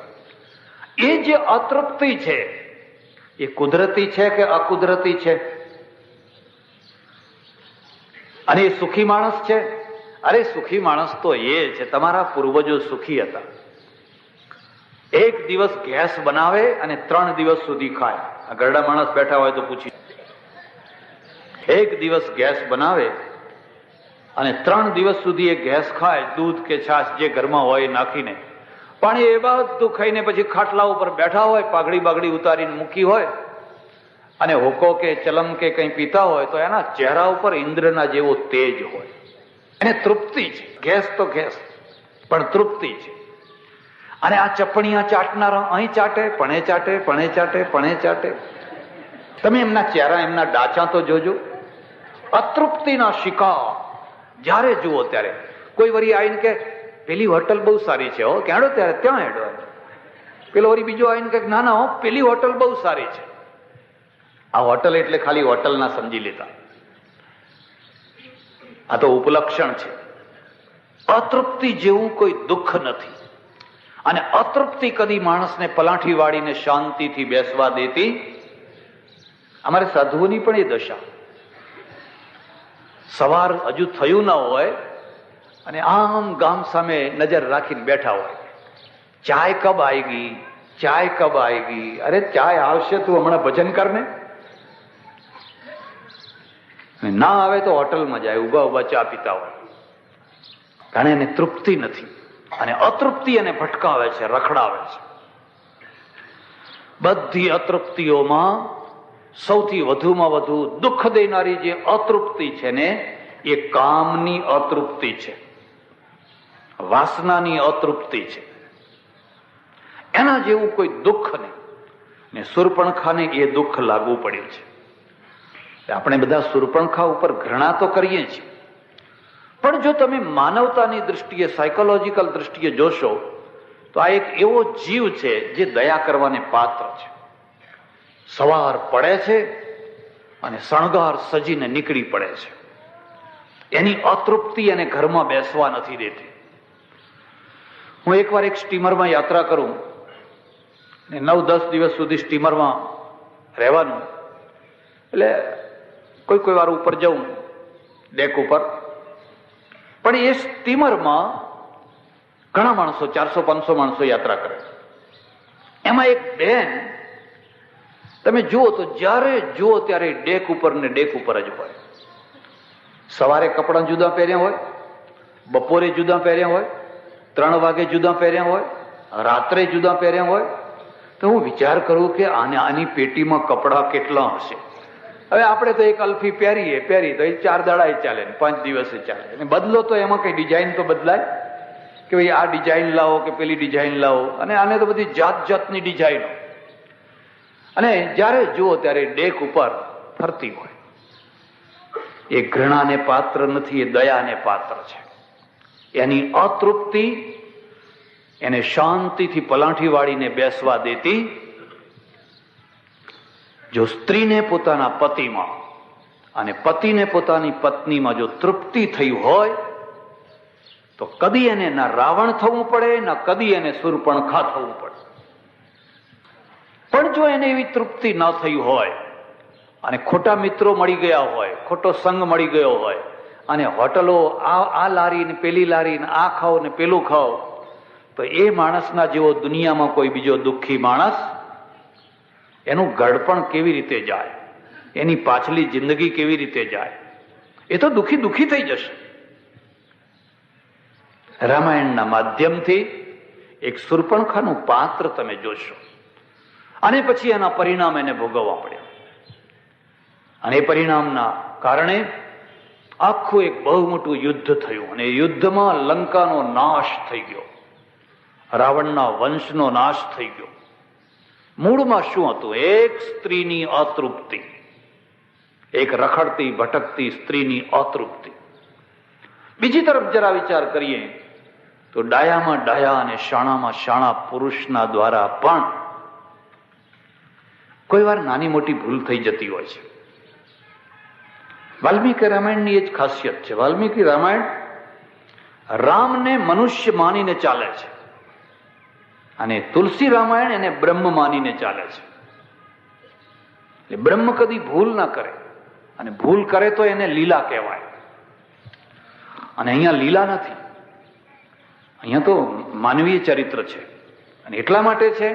એ જે અતૃપ્તિ છે એ કુદરતી છે કે અકુદરતી છે? અને એ સુખી માણસ છે? અરે સુખી માણસ તો એ છે, તમારા પૂર્વજો સુખી હતા. એક દિવસ ગેસ બનાવે અને 3 દિવસ સુધી ખાય. આ ગરડા માણસ બેઠા હોય તો પૂછી, એક દિવસ ગેસ બનાવે અને 3 દિવસ સુધી એ ગેસ ખાય, દૂધ કે છાશ જે ઘરમાં હોય નાખીને, પણ એ બધું ખાઈને પછી ખાટલા ઉપર બેઠા હોય, પાઘડી બાગડી ઉતારીને મૂકી હોય અને હોકો કે ચલમ કે કંઈ પીતા હોય તો એના ચહેરા ઉપર ઇન્દ્રના જેવો તેજ હોય. એને તૃપ્તિ છે. ગેસ તો ગેસ, પણ તૃપ્તિ છે. અને આ ચપણીયા ચાટનારા અહીં ચાટે, પણ ચાટે, પણ ચાટે, પણ ચાટે. તમે એમના ચહેરા, એમના ડાચા તો જોજો. અતૃપ્તિના શિકાર જ્યારે જુઓ ત્યારે કોઈ વળી આવીને કે પેલી હોટલ બહુ સારી છે, હો ક્યાંડો ત્યારે ત્યાં હેડો. પેલો વળી બીજો આવીને કે ના ના હો પેલી હોટલ બહુ સારી છે. આ હોટલ એટલે ખાલી હોટલ ના સમજી લેતા, આ તો ઉપલક્ષણ છે. અતૃપ્તિ જેવું કોઈ દુઃખ નથી, અને અતૃપ્તિ કદી માણસને પલાઠી વાળીને શાંતિથી બેસવા દેતી. અમારે સાધુઓની પણ એ દશા. સવાર હજુ થયું ન હોય અને આમ ગામ સામે નજર રાખીને બેઠા હોય, ચાય કબ આएगी, ચાય કબ આएगी. અરે ચાય આવશે, તું હમણાં ભજન કરને. ના આવે તો હોટલમાં જાય, ઉભા ઉભા ચા પીતા હોય, કારણ એને તૃપ્તિ નથી. અને અતૃપ્તિ એને ભટકાવે છે, રખડાવે છે. બધી અતૃપ્તિઓમાં સૌથી વધુમાં વધુ દુઃખ દેનારી જે અતૃપ્તિ છે ને, એ કામની અતૃપ્તિ છે, વાસનાની અતૃપ્તિ છે. એના જેવું કોઈ દુઃખ નહીં. ને શૂર્પણખાને એ દુઃખ લાગુ પડ્યું છે. આપણે બધા શૂર્પણખા ઉપર ઘૃણા તો કરીએ છીએ, પણ જો તમે માનવતાની દૃષ્ટિએ, સાયકોલોજીકલ દૃષ્ટિએ જોશો તો આ એક એવો જીવ છે જે દયા કરવાને પાત્ર છે. સવાર પડે છે અને શણગાર સજીને નીકળી પડે છે. એની અતૃપ્તિ એને ઘરમાં બેસવા નથી દેતી. હું એકવાર એક સ્ટીમરમાં યાત્રા કરું ને 9-10 દિવસ સુધી સ્ટીમરમાં રહેવાનું, એટલે કોઈ વાર ઉપર જવું ડેક ઉપર, પણ એ સ્ટીમરમાં ઘણા માણસો 400-500 માણસો યાત્રા કરે. એમાં એક બેન તમે જુઓ તો જ્યારે જુઓ ત્યારે ડેક ઉપર ને ડેક ઉપર જ હોય. સવારે કપડાં જુદા પહેર્યા હોય, બપોરે જુદા પહેર્યા હોય, 3 વાગે જુદા પહેર્યા હોય, રાત્રે જુદા પહેર્યા હોય. તો હું વિચાર કરું કે આની પેટીમાં કપડાં કેટલા હશે. હવે આપણે તો એક અલ્ફી પહેરી તો એ 4 દાડા ચાલે ને 5 દિવસે ચાલે, અને બદલો તો એમાં કઈ ડિઝાઇન તો બદલાય કે ભાઈ આ ડિઝાઇન લાવો કે પેલી ડિઝાઇન લાવો, અને આને તો બધી જાતની ડિઝાઇનો. અને જ્યારે જુઓ ત્યારે ડેક ઉપર ફરતી હોય. એ ઘૃણાને પાત્ર નથી, એ દયાને પાત્ર છે. એની અતૃપ્તિ એને શાંતિથી પલાઠી વાળીને બેસવા દેતી. જો સ્ત્રીને પોતાના પતિમાં અને પતિને પોતાની પત્નીમાં જો તૃપ્તિ થઈ હોય તો કદી એને ના રાવણ થવું પડે, ના કદી એને શૂર્પણખા થવું પડે. પણ જો એને એવી તૃપ્તિ ન થઈ હોય અને ખોટા મિત્રો મળી ગયા હોય, ખોટો સંગ મળી ગયો હોય, અને હોટલો આ લારી ને પેલી લારી ને આ ખાઓ ને પેલું ખાઓ, તો એ માણસના જેવો દુનિયામાં કોઈ બીજો દુઃખી માણસ, એનું ઘડપણ કેવી રીતે જાય, એની પાછલી જિંદગી કેવી રીતે જાય? એ તો દુઃખી થઈ જશે. રામાયણના માધ્યમથી એક શૂર્પણખાનું પાત્ર તમે જોશો, અને પછી એના પરિણામ એને ભોગવવા પડ્યા. અને એ પરિણામના કારણે આખું એક બહુ મોટું યુદ્ધ થયું, અને યુદ્ધમાં લંકાનો નાશ થઈ ગયો, રાવણના વંશનો નાશ થઈ ગયો. મૂળમાં શું હતું? એક સ્ત્રીની અતૃપ્તિ, એક રખડતી ભટકતી સ્ત્રીની અતૃપ્તિ. બીજી તરફ જરા વિચાર કરીએ તો ડાયામાં ડાયા અને શાણામાં શાણા પુરુષના દ્વારા પણ કોઈ વાર નાની મોટી ભૂલ થઈ જતી હોય છે. વાલ્મીકી રામાયણની એ જ ખાસિયત છે. વાલ્મીકી રામાયણ રામને મનુષ્ય માનીને ચાલે છે, અને તુલસી રામાયણ એને બ્રહ્મ માનીને ચાલે છે. એટલે બ્રહ્મ કદી ભૂલ ના કરે, અને ભૂલ કરે તો એને લીલા કહેવાય. અને અહીંયા લીલા નથી, અહીંયા તો માનવીય ચરિત્ર છે. અને એટલા માટે છે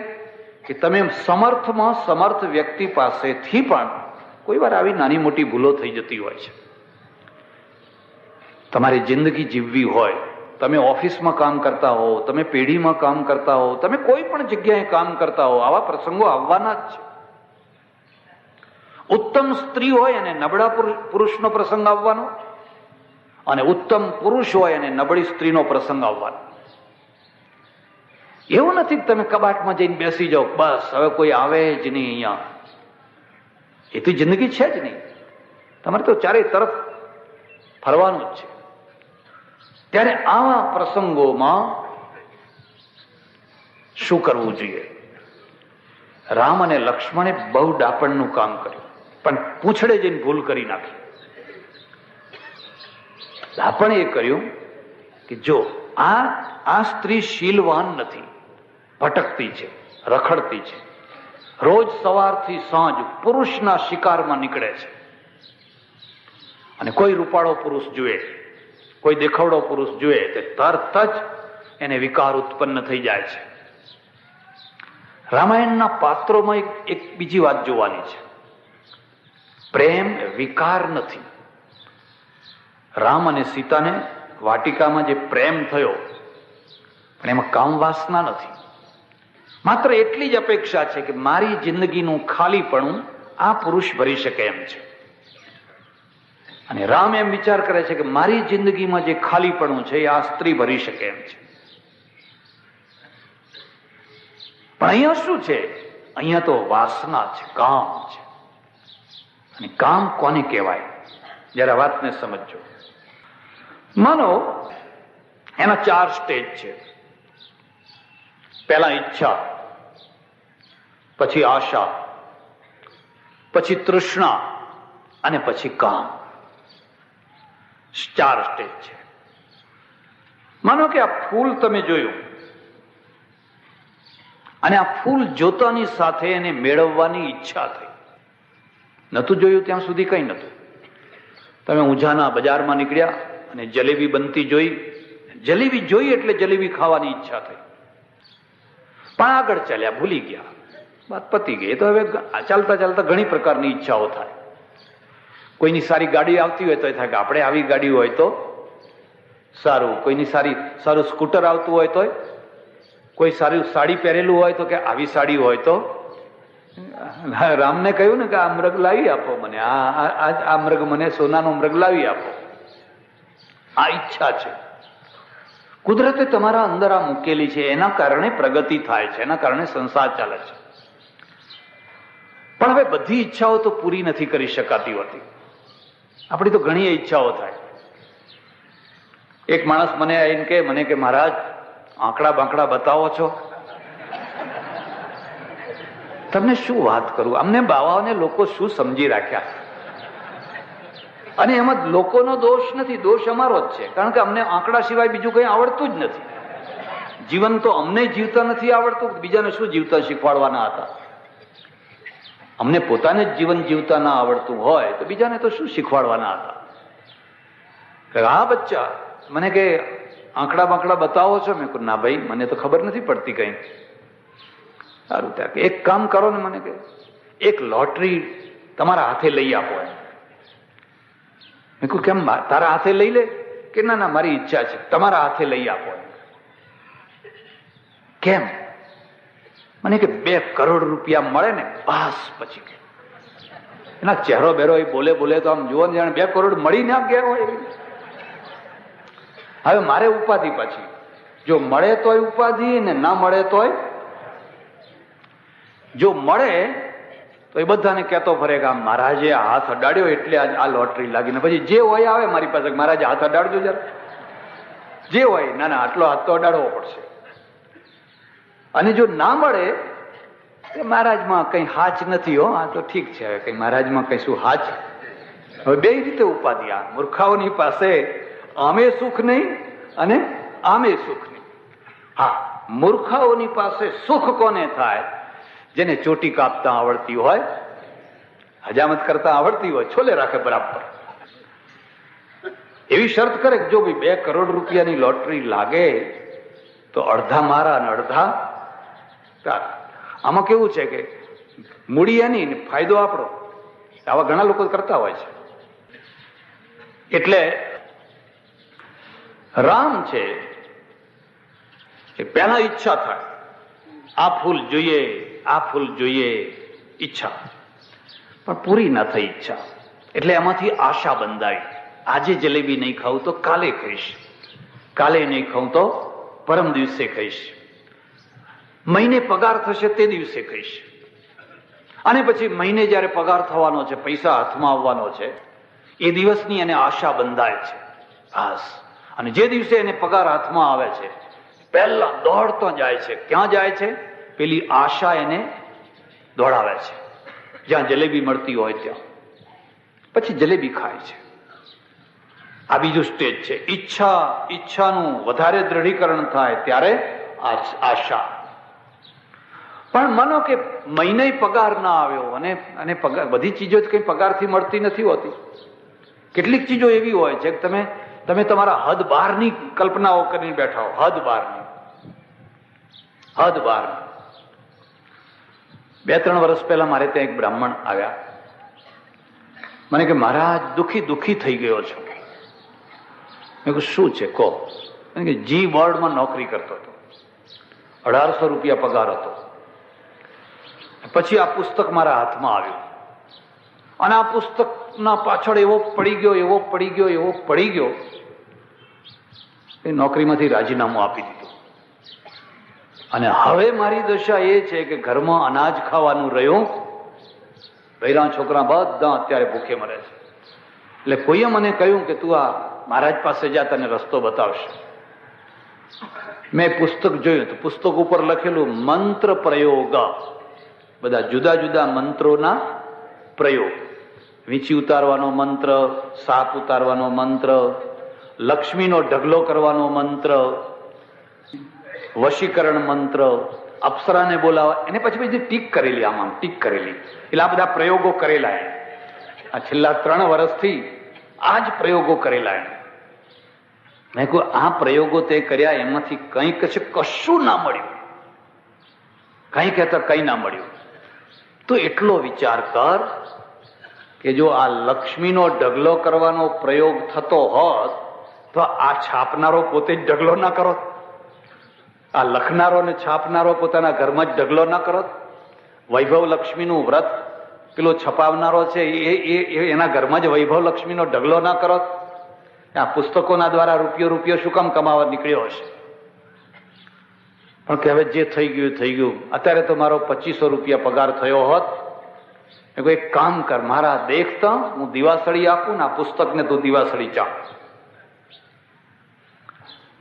કે તમે સમર્થમાં સમર્થ વ્યક્તિ પાસેથી પણ કોઈ વાર આવી નાની મોટી ભૂલો થઈ જતી હોય છે. તમારી જિંદગી જીવવી હોય, તમે ઓફિસમાં કામ કરતા હો, તમે પેઢીમાં કામ કરતા હો, તમે કોઈ પણ જગ્યાએ કામ કરતા હો, આવા પ્રસંગો આવવાના જ છે. ઉત્તમ સ્ત્રી હોય અને નબળા પુરુષનો પ્રસંગ આવવાનો, અને ઉત્તમ પુરુષ હોય અને નબળી સ્ત્રીનો પ્રસંગ આવવાનો. એવું નથી કે તમે કબાટમાં જઈને બેસી જાઓ, બસ હવે કોઈ આવે જ નહીં અહીંયા. એ તો જિંદગી છે જ નહીં. તમારે તો ચારે તરફ ફરવાનું જ છે. ત્યારે આવા પ્રસંગોમાં શું કરવું જોઈએ? રામ અને લક્ષ્મણે બહુ ડાપણનું કામ કર્યું, પણ પૂંછડે જઈને ભૂલ કરી નાખી. ડાપણ એ કર્યું કે જો આ સ્ત્રી શીલવાન નથી, ભટકતી છે, રખડતી છે, રોજ સવારથી સાંજ પુરુષના શિકારમાં નીકળે છે, અને કોઈ રૂપાળો પુરુષ જુએ, કોઈ દેખાવડો પુરુષ જુએ તે તરત જ એને વિકાર ઉત્પન્ન થઈ જાય છે. રામાયણના પાત્રોમાં એક બીજી વાત જોવાની છે. પ્રેમ વિકાર નથી. રામ અને સીતાને વાટિકામાં જે પ્રેમ થયો, પણ એમાં કામ વાસના નથી. માત્ર એટલી જ અપેક્ષા છે કે મારી જિંદગીનું ખાલીપણું આ પુરુષ ભરી શકે એમ છે. અને રામ એમ વિચાર કરે છે કે મારી જિંદગીમાં જે ખાલીપણું છે એ આ સ્ત્રી ભરી શકે એમ છે. પણ અહીંયા શું છે? અહીંયા તો વાસના છે, કામ છે. અને કામ કોને કહેવાય? જરા વાતને સમજો. માનો એના 4 સ્ટેજ છે. પહેલા ઈચ્છા, પછી આશા, પછી તૃષ્ણા અને પછી કામ. 4 સ્ટેજ છે. માનો કે આ ફૂલ તમે જોયું અને આ ફૂલ જોતાની સાથે એને મેળવવાની ઈચ્છા થઈ. નતું જોયું ત્યાં સુધી કઈ નતું. તમે ઊંઝાના બજારમાં નીકળ્યા અને જલેબી બનતી જોઈ. જલેબી જોઈ એટલે જલેબી ખાવાની ઈચ્છા થઈ, પણ આગળ ચાલ્યા, ભૂલી ગયા, વાત પતી ગઈ. તો હવે ચાલતા ચાલતા ઘણી પ્રકારની ઈચ્છાઓ થાય. કોઈની સારી ગાડી આવતી હોય તો એ થાય કે આપણે આવી ગાડી હોય તો સારું. કોઈની સારું સ્કૂટર આવતું હોય તો, કોઈ સારી સાડી પહેરેલું હોય તો કે આવી સાડી હોય તો. રામને કહ્યું ને કે આ મૃગ લાવી આપો મને, આ મૃગ મને સોનાનો મૃગ લાવી આપો. આ ઈચ્છા છે. કુદરતે તમારા અંદર આ મૂકેલી છે, એના કારણે પ્રગતિ થાય છે, એના કારણે સંસાર ચાલે છે. પણ હવે બધી ઈચ્છાઓ તો પૂરી નથી કરી શકાતી હોતી. આપણી તો ઘણી ઈચ્છાઓ થાય. એક માણસ મને આવીને કે મને કે મહારાજ આંકડા બાંકડા બતાવો છો. તમને શું વાત કરું, અમને બાવાઓને લોકો શું સમજી રાખ્યા. અને એમાં લોકોનો દોષ નથી, દોષ અમારો જ છે. કારણ કે અમને આંકડા સિવાય બીજું કંઈ આવડતું જ નથી. જીવન તો અમને જીવતા નથી આવડતું, બીજાને શું જીવતા શીખવાડવાના હતા. અમને પોતાને જ જીવન જીવતા ના આવડતું હોય તો બીજાને તો શું શીખવાડવાના હતા. હા બચ્ચા, મને કે આંકડા બાંકડા બતાવો છો. મેં કહ્યું ના ભાઈ, મને તો ખબર નથી પડતી કઈ. સારું, ત્યાં એક કામ કરો ને, મને કે એક લોટરી તમારા હાથે લઈ આપો. મેં કહ્યું કેમ, તારા હાથે લઈ લે? કે ના ના, મારી ઈચ્છા છે, તમારા હાથે લઈ આપો. કેમ? મને કે 2 કરોડ રૂપિયા મળે ને બસ. પછી એના ચહેરો બેરો એ બોલે તો આમ જુઓ ને જાણે 2 કરોડ મળી ના ગયા હોય. હવે મારે ઉપાધિ પાછી, જો મળે તોય ઉપાધિ ને ના મળે તોય. જો મળે તો એ બધાને કહેતો ફરે કે મહારાજે હાથ અડાડ્યો એટલે આ લોટરી લાગીને. પછી જે હોય આવે મારી પાસે, મહારાજે હાથ અડાડજો જરા. જે હોય, ના ના આટલો હાથ તો અડાડવો પડશે. અને જો ના મળે તો મહારાજમાં કઈ હાચ નથી હો. આ તો ઠીક છે, હવે કઈ મહારાજમાં કઈ શું હાચ. હવે 2 રીતે ઉપાધિ. આ મૂર્ખાઓની પાસે આમે સુખ નહીં અને આમે સુખ નહીં. હા, મૂર્ખાઓની પાસે સુખ કોને થાય? જેને ચોટી કાપતા આવડતી હોય, હજામત કરતા આવડતી હોય, છોલે રાખે બરાબર. એવી શરત કરે કે જો ભાઈ 2 કરોડ રૂપિયાની લોટરી લાગે તો અડધા મારા અને અડધા તારા. આમાં કેવું છે કે મૂડી એની ને ફાયદો આપણો. આવા ઘણા લોકો કરતા હોય છે. એટલે રામ છે એ પહેલા ઈચ્છા થાય, આ ફૂલ જોઈએ, આ ફૂલ જોઈએ, ઈચ્છા. પણ પૂરી ના થઈ ઈચ્છા, એટલે એમાંથી આશા બંધાવી. આજે જલેબી નહીં ખાવું તો કાલે ખાઈશ, કાલે નહીં ખાવું તો પરમ દિવસે ખાઈશ, મહિને પગાર થશે તે દિવસે ખાઈશ. અને પછી મહિને જયારે પગાર થવાનો છે, પૈસા હાથમાં આવવાનો છે, એ દિવસની એને આશા બંધાય છે. બસ. અને જે દિવસે એને પગાર હાથમાં આવે છે, પહેલા દોડતો જાય છે. ક્યાં જાય છે? પેલી આશા એને દોડાવે છે, જ્યાં જલેબી મળતી હોય ત્યાં. પછી જલેબી ખાય છે. આ બીજું સ્ટેજ છે. ઈચ્છાનું વધારે દ્રઢીકરણ થાય ત્યારે આશા. પણ માનો કે મહિને પગાર ના આવ્યો અને પગાર, બધી ચીજો કઈ પગારથી મળતી નથી હોતી. કેટલીક ચીજો એવી હોય છે કે તમે તમારા હદ બહારની કલ્પનાઓ કરીને બેઠા હો. હદ બહારની. 2-3 વર્ષ પહેલા મારે ત્યાં એક બ્રાહ્મણ આવ્યા. મને કે મહારાજ દુખી થઈ ગયો છું. મેં કહ્યું શું છે કહો. કે જી બોર્ડમાં નોકરી કરતો હતો, 1800 રૂપિયા પગાર હતો. પછી આ પુસ્તક મારા હાથમાં આવ્યું અને આ પુસ્તકના પાછળ એવો પડી ગયો એ નોકરીમાંથી રાજીનામું આપી દીધું. અને હવે મારી દશા એ છે કે ઘરમાં અનાજ ખાવાનું રહ્યું, બૈરા છોકરા બધા અત્યારે ભૂખે મરે છે. એટલે કોઈએ મને કહ્યું કે તું આ મહારાજ પાસે જા, તને રસ્તો બતાવશે. મેં પુસ્તક જોયું તો પુસ્તક ઉપર લખેલું મંત્ર પ્રયોગ, બધા જુદા જુદા મંત્રોના પ્રયોગ. વીંછી ઉતારવાનો મંત્ર, સાપ ઉતારવાનો મંત્ર, લક્ષ્મીનો ઢગલો કરવાનો મંત્ર, વશીકરણ મંત્ર, અપ્સરાને બોલાવા, એને પછી ટીક કરેલી, આમાં ટીક કરેલી. એટલે આ બધા પ્રયોગો કરેલા. આ છેલ્લા 3 વર્ષથી આ જ પ્રયોગો કરેલા. મેં કહ્યું આ પ્રયોગો તે કર્યા, એમાંથી કંઈક કશું ના મળ્યું, કંઈ કહેતા કંઈ ના મળ્યું. તો એટલો વિચાર કર કે જો આ લક્ષ્મીનો ઢગલો કરવાનો પ્રયોગ થતો હોત તો આ છાપનારો પોતે જ ઢગલો ના કરો, આ લખનારો ને છાપનારો પોતાના ઘરમાં જ ઢગલો ના કરો, વૈભવ લક્ષ્મીનું વ્રત પેલો છપાવનારો છે એના ઘરમાં જ વૈભવ લક્ષ્મીનો ઢગલો ના કરો. આ પુસ્તકોના દ્વારા રૂપિયો શું કામ કમાવા નીકળ્યો હશે? પણ કે હવે જે થઈ ગયું થઈ ગયું. અત્યારે તો મારો 2500 રૂપિયા પગાર થયો હોત, એક કામ કર, મારા દેખતા હું દિવાસળી આપું ને આ પુસ્તકને તું દિવાસળી ચાપ.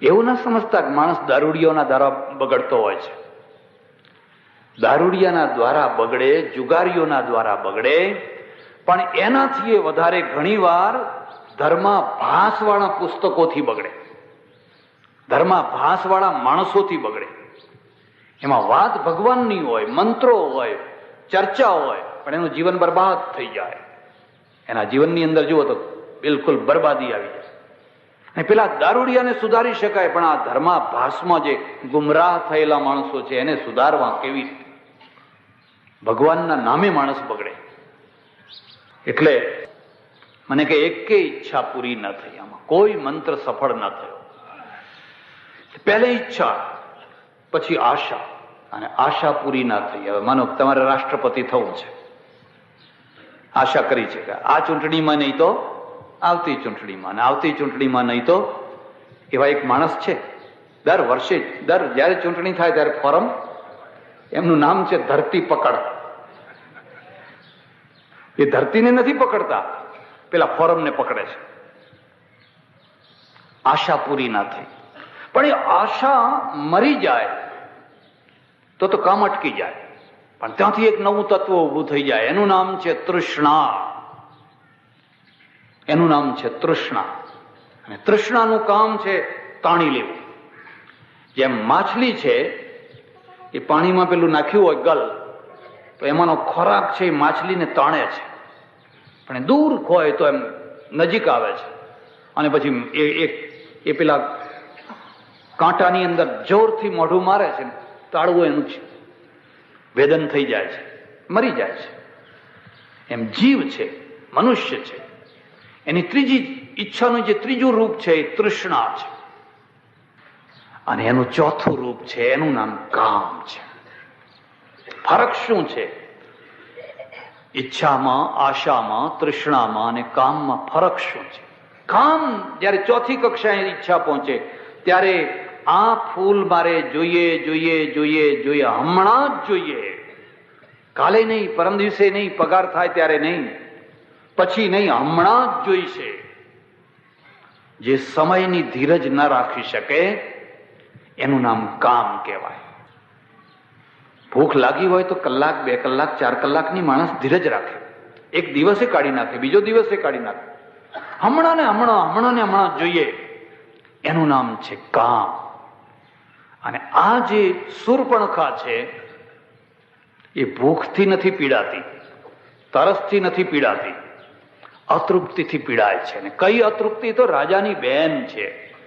એવું ના સમજતા કે માણસ દારૂડિયાના દ્વારા બગડતો હોય છે. દારૂડિયાના દ્વારા બગડે, જુગારીઓના દ્વારા બગડે, પણ એનાથી વધારે ઘણીવાર ધર્માભાસવાળા પુસ્તકોથી બગડે, ધર્માભાસવાળા માણસોથી બગડે. એમાં વાત ભગવાનની હોય, મંત્રો હોય, ચર્ચા હોય, પણ એનું જીવન બરબાદ થઈ જાય. એના જીવનની અંદર જુઓ તો બિલકુલ બરબાદી આવી જાય. અને પેલા દારૂડિયાને સુધારી શકાય, પણ આ ધર્માભાસમાં જે ગુમરાહ થયેલા માણસો છે એને સુધારવા કેવી રીતે? ભગવાનના નામે માણસ બગડે. એટલે મને કે એકે ઈચ્છા પૂરી ન થઈ, આમાં કોઈ મંત્ર સફળ ન થયો. પહેલે ઈચ્છા, પછી આશા, અને આશા પૂરી ના થઈ. હવે માનો તમારે રાષ્ટ્રપતિ થવું છે, આશા કરી છે કે આ ચૂંટણીમાં નહીં તો આવતી ચૂંટણીમાં, અને આવતી ચૂંટણીમાં નહીં તો એવા એક માણસ છે, દર વર્ષે જયારે ચૂંટણી થાય ત્યારે ફોરમ, એમનું નામ છે ધરતી પકડ. એ ધરતીને નથી પકડતા, પેલા ફોરમને પકડે છે. આશા પૂરી ના થઈ. પણ એ આશા મરી જાય તો કામ અટકી જાય. પણ ત્યાંથી એક નવું તત્વ ઊભું થઈ જાય, એનું નામ છે તૃષ્ણા. એનું નામ છે તૃષ્ણા. અને તૃષ્ણાનું કામ છે તાણી લેવું. જેમ માછલી છે એ પાણીમાં પેલું નાખ્યું હોય ગલ, તો એમાંનો ખોરાક છે એ માછલીને તાણે છે, પણ દૂર હોય તો એમ નજીક આવે છે, અને પછી એ પેલા કાંટાની અંદર જોરથી મોઢું મારે છે, તાળવું એનું છે, વેદન થઈ જાય છે, મરી જાય છે. એમ જીવ છે, મનુષ્ય છે, એની ત્રીજી ઈચ્છાનું જે ત્રીજું રૂપ છે એ તૃષ્ણા છે. અને એનું ચોથું રૂપ છે, એનું નામ કામ છે. ફરક શું છે? ઈચ્છામાં, આશામાં, તૃષ્ણામાં અને કામમાં ફરક શું છે? કામ જયારે ચોથી કક્ષાએ ઈચ્છા પહોંચે ત્યારે આ ફૂલ મારે જોઈએ જોઈએ જોઈએ જોઈએ, હમણાં જ જોઈએ, કાલે નહીં, પરમ દિવસે નહીં, પગાર થાય ત્યારે નહીં, પછી નહીં, હમણાં જ જોઈશે. જે સમયની ધીરજ ન રાખી શકે એનું નામ કામ કહેવાય. ભૂખ લાગી હોય તો કલાક, 2 કલાક, 4 કલાકની માણસ ધીરજ રાખે, એક દિવસે કાઢી નાખે, બીજો દિવસે કાઢી નાખે. હમણાં ને હમણાં જોઈએ, એનું નામ છે કામ. અને આ જે શૂર્પણખા છે એ ભૂખથી નથી પીડાતી, તરસથી નથી પીડાતી, અતૃપ્તિથી પીડાય છે. અને કઈ અતૃપ્તિ? તો રાજાની બેન છે,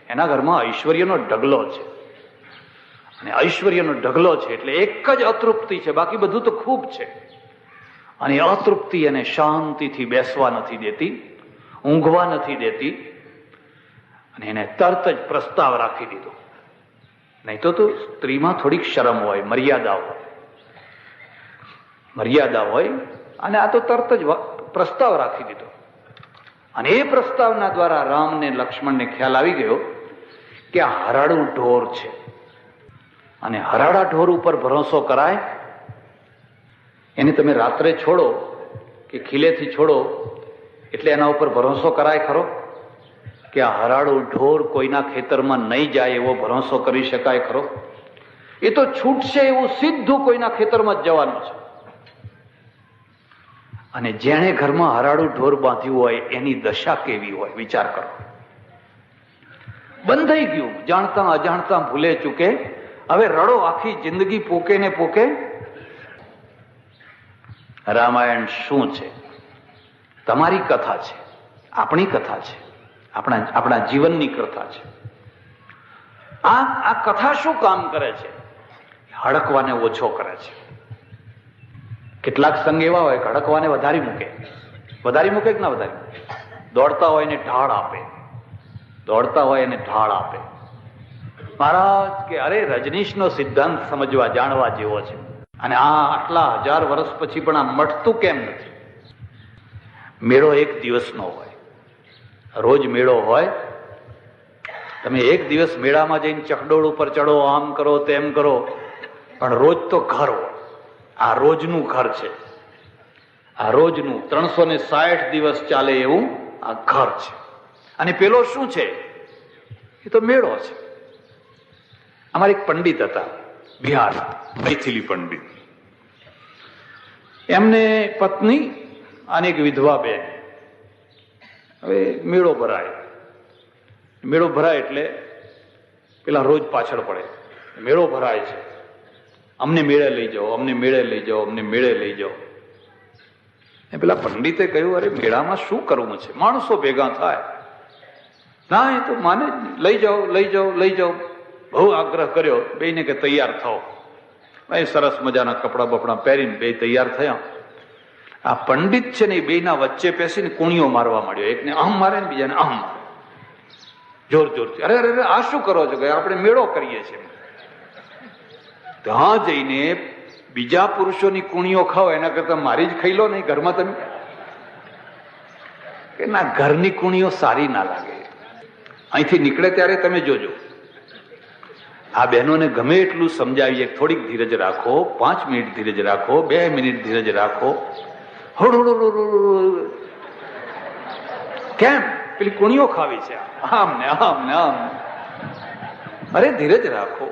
એના ઘરમાં ઐશ્વર્યનો ઢગલો છે, અને ઐશ્વર્યનો ઢગલો છે એટલે એક જ અતૃપ્તિ છે, બાકી બધું તો ખૂબ છે. અને અતૃપ્તિ એને શાંતિથી બેસવા નથી દેતી, ઊંઘવા નથી દેતી, અને એને તરત જ પ્રસ્તાવ રાખી દીધો. નહીં તો સ્ત્રીમાં થોડીક શરમ હોય, મર્યાદા હોય, અને આ તો તરત જ પ્રસ્તાવ રાખી દીધો. અને એ પ્રસ્તાવના દ્વારા રામને, લક્ષ્મણને ખ્યાલ આવી ગયો કે આ હરાડું ઢોર છે, અને હરાડા ઢોર ઉપર ભરોસો કરાય? એને તમે રાત્રે છોડો કે ખીલેથી છોડો એટલે એના ઉપર ભરોસો કરાય ખરો? કે આ હરાળું ઢોર કોઈના ખેતરમાં નહીં જાય એવો ભરોસો કરી શકાય ખરો? એ તો છૂટશે એવું સીધું કોઈના ખેતરમાં જ જવાનું છે. અને જેણે ઘરમાં હરાળું ઢોર બાંધ્યું હોય એની દશા કેવી હોય વિચાર કરો. બંધાઈ ગયું, જાણતા અજાણતા ભૂલે ચૂકે. હવે રડો, આખી જિંદગી પોકે ને પોકે. રામાયણ શું છે? તમારી કથા છે, આપણી કથા છે, આપણા જીવનની કથા છે. આ કથા શું કામ કરે છે? હડકવાને ઓછો કરે છે. કેટલાક સંઘ એવા હોય કે હડકવાને વધારી મૂકે કે ના વધારી મૂકે? દોડતા હોય ને ઢાળ આપે, દોડતા હોય એને ઢાળ આપે. મહારાજ કે અરે રજનીશનો સિદ્ધાંત સમજવા જાણવા જેવો છે. અને આ આટલા 1000 વર્ષ પછી પણ આ મટતું કેમ નથી? મેળો એક દિવસનો હોય, રોજ મેળો હોય. તમે એક દિવસ મેળામાં જઈને ચકડોળ ઉપર ચડો, આમ કરો તેમ કરો, પણ રોજ તો ઘર હોય. આ રોજનું ઘર છે, આ રોજનું 360 દિવસ ચાલે એવું આ ઘર છે. અને પેલો શું છે? એ તો મેળો છે. અમારે એક પંડિત હતા બિહાર, મૈથિલી પંડિત. એમને પત્ની અને એક વિધવા બેન. હવે મેળો ભરાય, મેળો ભરાય એટલે પેલા રોજ પાછળ પડે. મેળો ભરાય છે, અમને મેળે લઈ જાઓ, અમને મેળે લઈ જાઓ, અમને મેળે લઈ જાઓ. પેલા પંડિતે કહ્યું, અરે મેળામાં શું કરવું છે? માણસો ભેગા થાય. ના, એ તો માને જ નહીં. લઈ જાઓ, લઈ જાઓ, લઈ જાઓ. બહુ આગ્રહ કર્યો બેયને કે તૈયાર થાઓ. ભાઈ સરસ મજાના કપડા બપડા પહેરીને બે તૈયાર થયા. આ પંડિત છે ને એ બેયના વચ્ચે બેસીને કુણીઓ મારવા માંડ્યો. એકને આમ મારે ને બીજાને આમ મારે, જોર જોરથી. અરે અરે આ શું કરો છો? કે આપણે મેળો કરીએ છીએ. ત્યાં જઈને બીજા પુરુષોની કુણીઓ ખાઓ એના કરતા મારી જ ખાઈ લો નહીં ઘરમાં તમે. કે ના, ઘરની કુણીઓ સારી ના લાગે. અહીંથી નીકળે ત્યારે તમે જોજો. આ બહેનોને ગમે એટલું સમજાવીએ, થોડીક ધીરજ રાખો, 5 મિનિટ ધીરજ રાખો, 2 મિનિટ ધીરજ રાખો. કેમ? પેલી કુણીઓ ખાવી છે, આમ ને આમ ને આમ. અરે ધીરજ રાખો.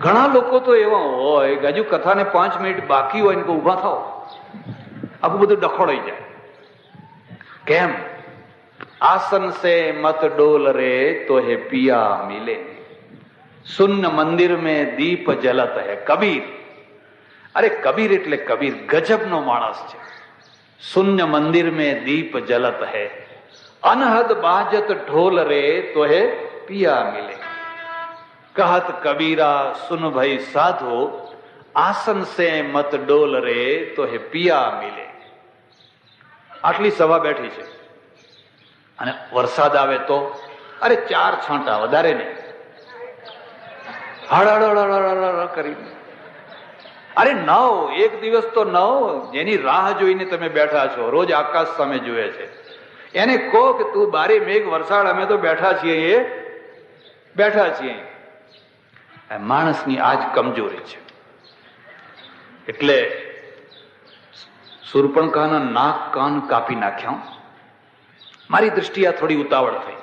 ઘણા લોકો તો એવા હોય, હજુ કથાને 5 મિનિટ બાકી હોય ને કે ઉભા થાવ, આખું બધું ડખોડાઈ જાય. કેમ? આસન સે મત ડોલ રે તો હે પિયા મિલે, શૂન્ય મંદિર મેં દીપ જલત હે. કબીર, અરે કબીર એટલે કબીર ગજબનો માણસ છે. શૂન્ય મંદિર મેં દીપ જલત હે, અનહદ બાજત ઢોલ રે તો હે પિયા મિલે. કહત કબીરા સુન ભાઈ સાધો, આસન સે મત ડોલ રે તો હે પિયા મિલે. આટલી સભા બેઠી છે અને વરસાદ આવે તો અરે 4 છાંટા, વધારે નહીં, હળ કરી. અરે નવ, એક દિવસ તો નવ. જેની રાહ જોઈને તમે બેઠા છો, રોજ આકાશ સામે જુએ છે, એને કહો કે તું બારી મેઘ વરસાદ, અમે તો બેઠા છીએ, એ બેઠા છીએ. માણસની આજ કમજોરી છે. એટલે શૂર્પણખાના નાક કાન કાપી નાખ્યા. મારી દ્રષ્ટિએ આ થોડી ઉતાવળ થઈ.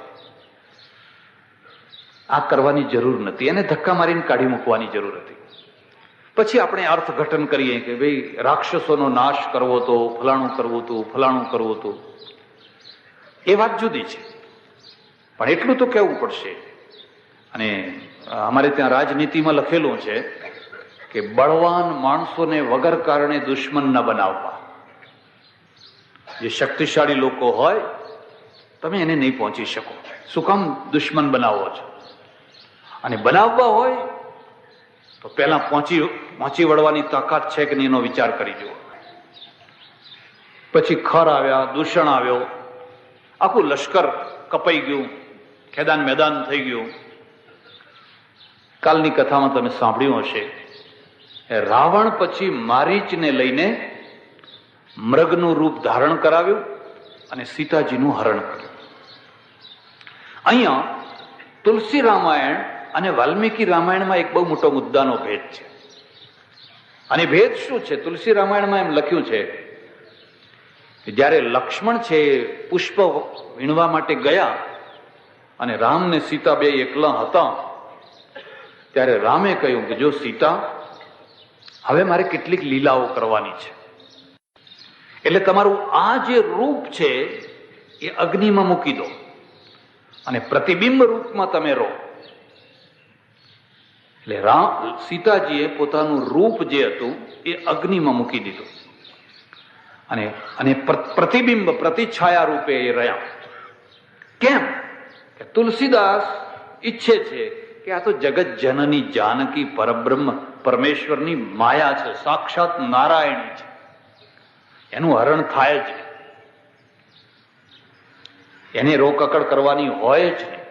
આ કરવાની જરૂર નથી, એને ધક્કા મારીને કાઢી મૂકવાની જરૂર હતી. પછી આપણે અર્થઘટન કરીએ કે ભાઈ રાક્ષસોનો નાશ કરવો તો ફલાણું કરવું હતું, ફલાણું કરવું હતું. એ વાત જુદી છે, પણ એટલું તો કહેવું પડશે. અને અમારે ત્યાં રાજનીતિમાં લખેલું છે કે બળવાન માણસોને વગર કારણે દુશ્મન ન બનાવવા. જે શક્તિશાળી લોકો હોય તમે એને નહીં પહોંચી શકો, શું કામ દુશ્મન બનાવો છો? અને બનાવવા હોય તો પહેલા પહોંચી વળવાની તાકાત છે કે નહીં એનો વિચાર કરી જુઓ. પછી ખર આવ્યા, દૂષણ આવ્યો, આખું લશ્કર કપાઈ ગયું, ખેદાન મેદાન થઈ ગયું. કાલની કથામાં તમે સાંભળ્યું હશે, રાવણ પછી મારીચને લઈને મૃગનું રૂપ ધારણ કરાવ્યું અને સીતાજીનું હરણ કર્યું. અહીંયા તુલસી રામાયણ અને વાલ્મીકી રામાયણમાં એક બહુ મોટો મુદ્દાનો ભેદ છે. અને ભેદ શું છે? તુલસી રામાયણમાં એમ લખ્યું છે કે જ્યારે લક્ષ્મણ છે પુષ્પ વીણવા માટે ગયા અને રામ ને સીતા બે એકલા હતા, ત્યારે રામે કહ્યું કે જો સીતા, હવે મારે કેટલીક લીલાઓ કરવાની છે, એટલે તમારું આ જે રૂપ છે એ અગ્નિમાં મૂકી દો અને પ્રતિબિંબ રૂપમાં તમે રહો. એટલે સીતાજીએ પોતાનું રૂપ જે હતું એ અગ્નિમાં મૂકી દીધું અને પ્રતિબિંબ પ્રતિછાયા રૂપે એ રહ્યા. કેમ કે તુલસીદાસ ઈચ્છે છે કે આ તો જગત જનની જાનકી પરબ્રહ્મ પરમેશ્વરની માયા છે, સાક્ષાત નારાયણી છે, એનું હરણ થાય જ નહીં, એને રોકકડ કરવાની હોય જ નહીં.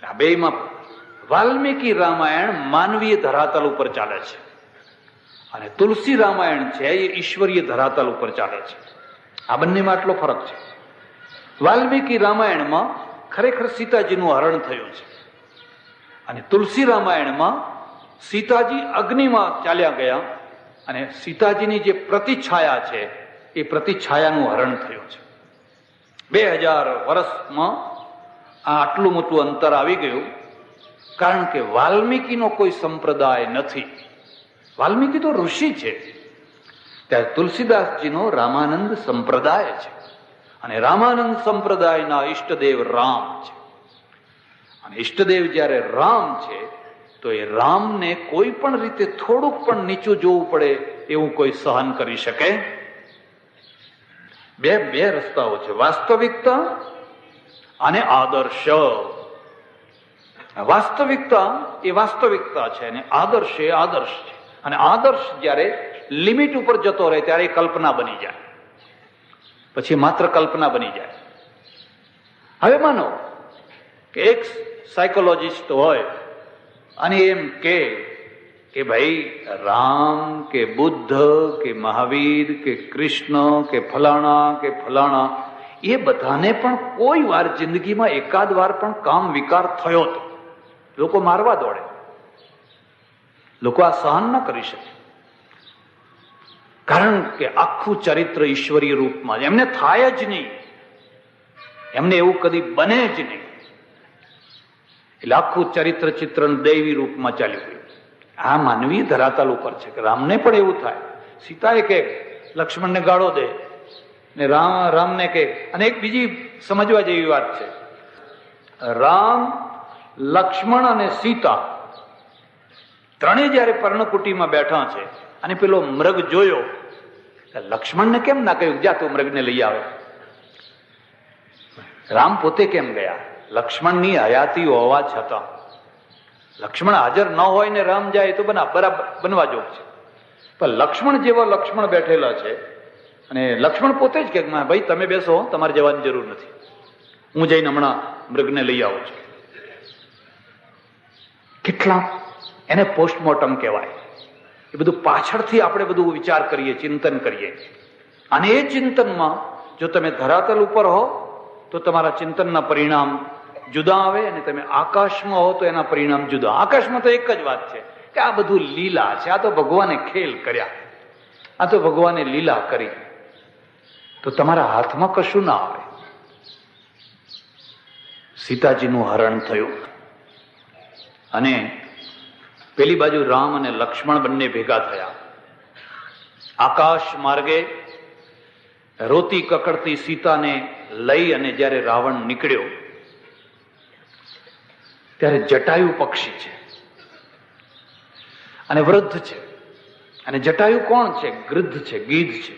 આ બેમાં વાલ્મીકી રામાયણ માનવીય ધરાતલ ઉપર ચાલે છે અને તુલસી રામાયણ છે એ ઈશ્વરીય ધરાતલ ઉપર ચાલે છે. આ બંનેમાં આટલો ફરક છે. વાલ્મીકી રામાયણમાં ખરેખર સીતાજીનું હરણ થયું છે અને તુલસી રામાયણમાં સીતાજી અગ્નિમાં ચાલ્યા ગયા અને સીતાજીની જે પ્રતિછાયા છે એ પ્રતિછાયાનું હરણ થયું છે. 2000 વર્ષમાં આ આટલું મોટું અંતર આવી ગયું, કારણ કે વાલ્મીકીનો કોઈ સંપ્રદાય નથી. વાલ્મીકી તો ઋષિ છે, ત્યારે તુલસીદાસજીનો રામાનંદ સંપ્રદાય છે અને રામાનંદ સંપ્રદાયના ઈષ્ટદેવ રામ છે. અને ઈષ્ટદેવ જ્યારે રામ છે તો એ રામને કોઈ પણ રીતે થોડુંક પણ નીચું જોવું પડે એવું કોઈ સહન કરી શકે? બે રસ્તાઓ છે, વાસ્તવિકતા અને આદર્શ. વાસ્તવિકતા એ વાસ્તવિકતા છે અને આદર્શ એ આદર્શ છે. અને આદર્શ જ્યારે લિમિટ ઉપર જતો રહે ત્યારે એ કલ્પના બની જાય, પછી માત્ર કલ્પના બની જાય. હવે માનો કે એક સાયકોલોજીસ્ટ હોય અને એમ કે ભાઈ રામ કે બુદ્ધ કે મહાવીર કે કૃષ્ણ કે ફલાણા એ બધાને પણ કોઈ વાર જિંદગીમાં એકાદ વાર પણ કામ વિકાર થયો હતો. લોકો મારવા દોડે, લોકો આ સહન ન કરી શકે, કારણ કે આખું ચરિત્ર ઈશ્વરીય રૂપમાં એમને થાય જ નહીં, એમને એવું કદી બને જ નહીં. એટલે આખું ચરિત્ર ચિત્રણ દૈવી રૂપમાં ચાલ્યું ગયું. આ માનવીય ધરાતલ ઉપર છે કે રામને પણ એવું થાય. સીતાએ કે લક્ષ્મણને ગાળો દે ને રામને કે, અને એક બીજી સમજવા જેવી વાત છે, રામ, લક્ષ્મણ અને સીતા ત્રણેય જયારે પર્ણકુટીમાં બેઠા છે અને પેલો મૃગ જોયો, લક્ષ્મણને કેમ ના કહ્યું જા તું મૃગને લઈ આવે? રામ પોતે કેમ ગયા? લક્ષ્મણની હયાતી હોવા છતાં. લક્ષ્મણ હાજર ન હોય ને રામ જાય તો બરાબર બનવા જોગ છે, પણ લક્ષ્મણ જેવા લક્ષ્મણ બેઠેલા છે અને લક્ષ્મણ પોતે જ કે ભાઈ તમે બેસો, તમારે જવાની જરૂર નથી, હું જઈને હમણાં મૃગને લઈ આવું છું. કેટલા એને પોસ્ટમોર્ટમ કહેવાય. એ બધું પાછળથી આપણે બધું વિચાર કરીએ, ચિંતન કરીએ, અને એ ચિંતનમાં જો તમે ધરાતલ ઉપર હો તો તમારા ચિંતનના પરિણામ જુદા આવે, અને તમે આકાશમાં હો તો એના પરિણામ જુદા. આકાશમાં તો એક જ વાત છે કે આ બધું લીલા છે, આ તો ભગવાને ખેલ કર્યા, આ તો ભગવાને લીલા કરી, તો તમારા હાથમાં કશું ના આવે. સીતાજીનું હરણ થયું અને પેલી બાજુ રામ અને લક્ષ્મણ બંને ભેગા થયા. આકાશ માર્ગે રોતી કકડતી સીતાને લઈ અને જ્યારે રાવણ નીકળ્યો ત્યારે જટાયુ પક્ષી છે અને વૃદ્ધ છે. અને જટાયુ કોણ છે? ગૃદ્ધ છે, ગીધ છે.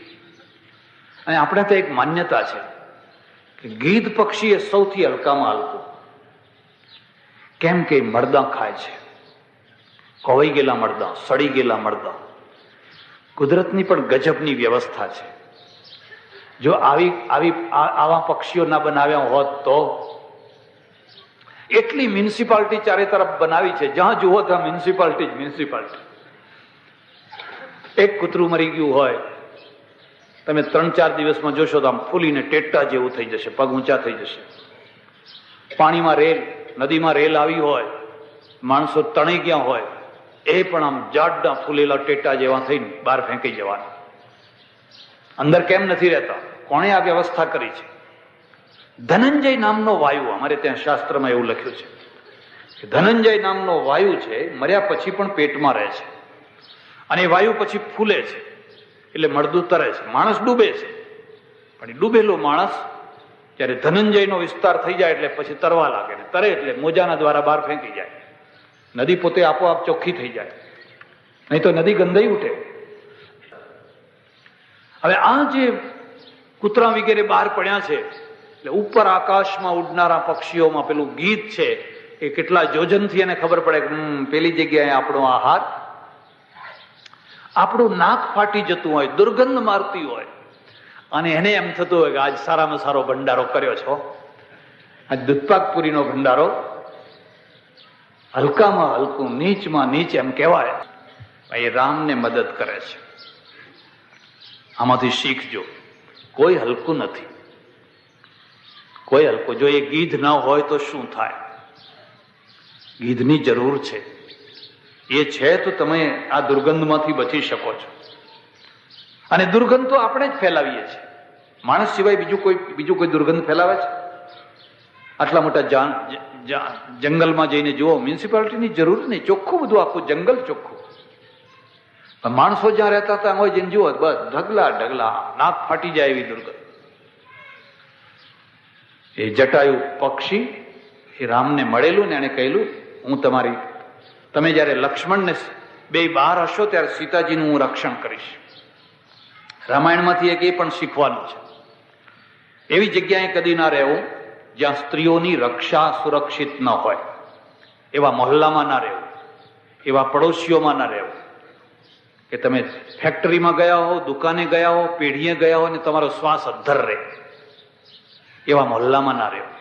અને આપણે તો એક માન્યતા છે કે ગીધ પક્ષી એ સૌથી હલકામાં હલકું. કેમ કે મરદાં ખાય છે, કોવાઈ ગયેલા મરદાં, સડી ગયેલા મરદાં. કુદરતની પણ ગજબની વ્યવસ્થા છે. જો આવા પક્ષીઓ ના બનાવ્યા હોત તો. એટલી મ્યુનિસિપાલિટી ચારે તરફ બનાવી છે, જ્યાં જુઓ ત્યાં મ્યુનિસિપાલિટી જ મ્યુનિસિપાલિટી. એક કૂતરું મરી ગયું હોય, તમે 3-4 દિવસમાં જોશો તો આમ ફૂલીને ટેટા જેવું થઈ જશે, પગ ઊંચા થઈ જશે. પાણીમાં રેલ, નદીમાં રેલ આવી હોય, માણસો તણાઈ ગયા હોય, એ પણ આમ જાડા ફૂલેલા ટેટા જેવા થઈને બહાર ફેંકી જવાના. અંદર કેમ નથી રહેતા? કોણે આ વ્યવસ્થા કરી છે? ધનંજય નામનો વાયુ, અમારે ત્યાં શાસ્ત્રમાં એવું લખ્યું છે કે ધનંજય નામનો વાયુ છે, મર્યા પછી પણ પેટમાં રહે છે અને એ વાયુ પછી ફૂલે છે, એટલે મળદું તરે છે, માણસ ડૂબે છે. પણ એ ડૂબેલો માણસ જ્યારે ધનંજયનો વિસ્તાર થઈ જાય એટલે પછી તરવા લાગે, ને તરે એટલે મોજાના દ્વારા બહાર ફેંકી જાય. નદી પોતે આપોઆપ ચોખ્ખી થઈ જાય, નહીં તો નદી ગંધાઈ ઉઠે. હવે આ જે કૂતરા વગેરે બહાર પડ્યા છે, એટલે ઉપર આકાશમાં ઉડનારા પક્ષીઓમાં પેલું ગીત છે એ કેટલા જોજનથી એને ખબર પડે કે પેલી જગ્યાએ આપણો આહાર. આપણું નાક ફાટી જતું હોય, દુર્ગંધ મારતી હોય, અને એને એમ થતું હોય કે આજ સારામાં સારો ભંડારો કર્યો છો, આજ દૂધપાકપુરીનો ભંડારો, હલકામાં હલકું, નીચમાં નીચ એમ કહેવાય. એ રામને મદદ કરે છે. આમાંથી શીખજો, કોઈ હલકું નથી, કોઈ હલકું. જો એ ગીધ ન હોય તો શું થાય? ગીધની જરૂર છે. એ છે તો તમે આ દુર્ગંધમાંથી બચી શકો છો. અને દુર્ગંધ તો આપણે જ ફેલાવીએ છીએ. માણસ સિવાય બીજું કોઈ દુર્ગંધ ફેલાવે છે? આટલા મોટા જંગલમાં જઈને જુઓ, મ્યુનિસિપાલિટીની જરૂર નહીં, ચોખ્ખું બધું, આખું જંગલ ચોખ્ખું. પણ માણસો જ્યાં રહેતા હતા હોય જઈને જુઓ, બસ ઢગલા ઢગલા, નાક ફાટી જાય એવી દુર્ગંધ. એ જટાયુ પક્ષી એ રામને મળેલું ને એને કહેલું, હું તમે જયારે લક્ષ્મણને બે બહાર હશો ત્યારે સીતાજીનું હું રક્ષણ કરીશ. રામાયણમાંથી એક એ પણ શીખવાનું છે, એવી જગ્યાએ કદી ના રહેવું જ્યાં સ્ત્રીઓની રક્ષા સુરક્ષિત ન હોય. એવા મહોલ્લામાં ના રહેવું, એવા પડોશીઓમાં ના રહેવું કે તમે ફેક્ટરીમાં ગયા હો, દુકાને ગયા હો, પેઢીએ ગયા હો ને તમારો શ્વાસ અધ્ધર રહે. એવા મહોલ્લામાં ના રહેવું.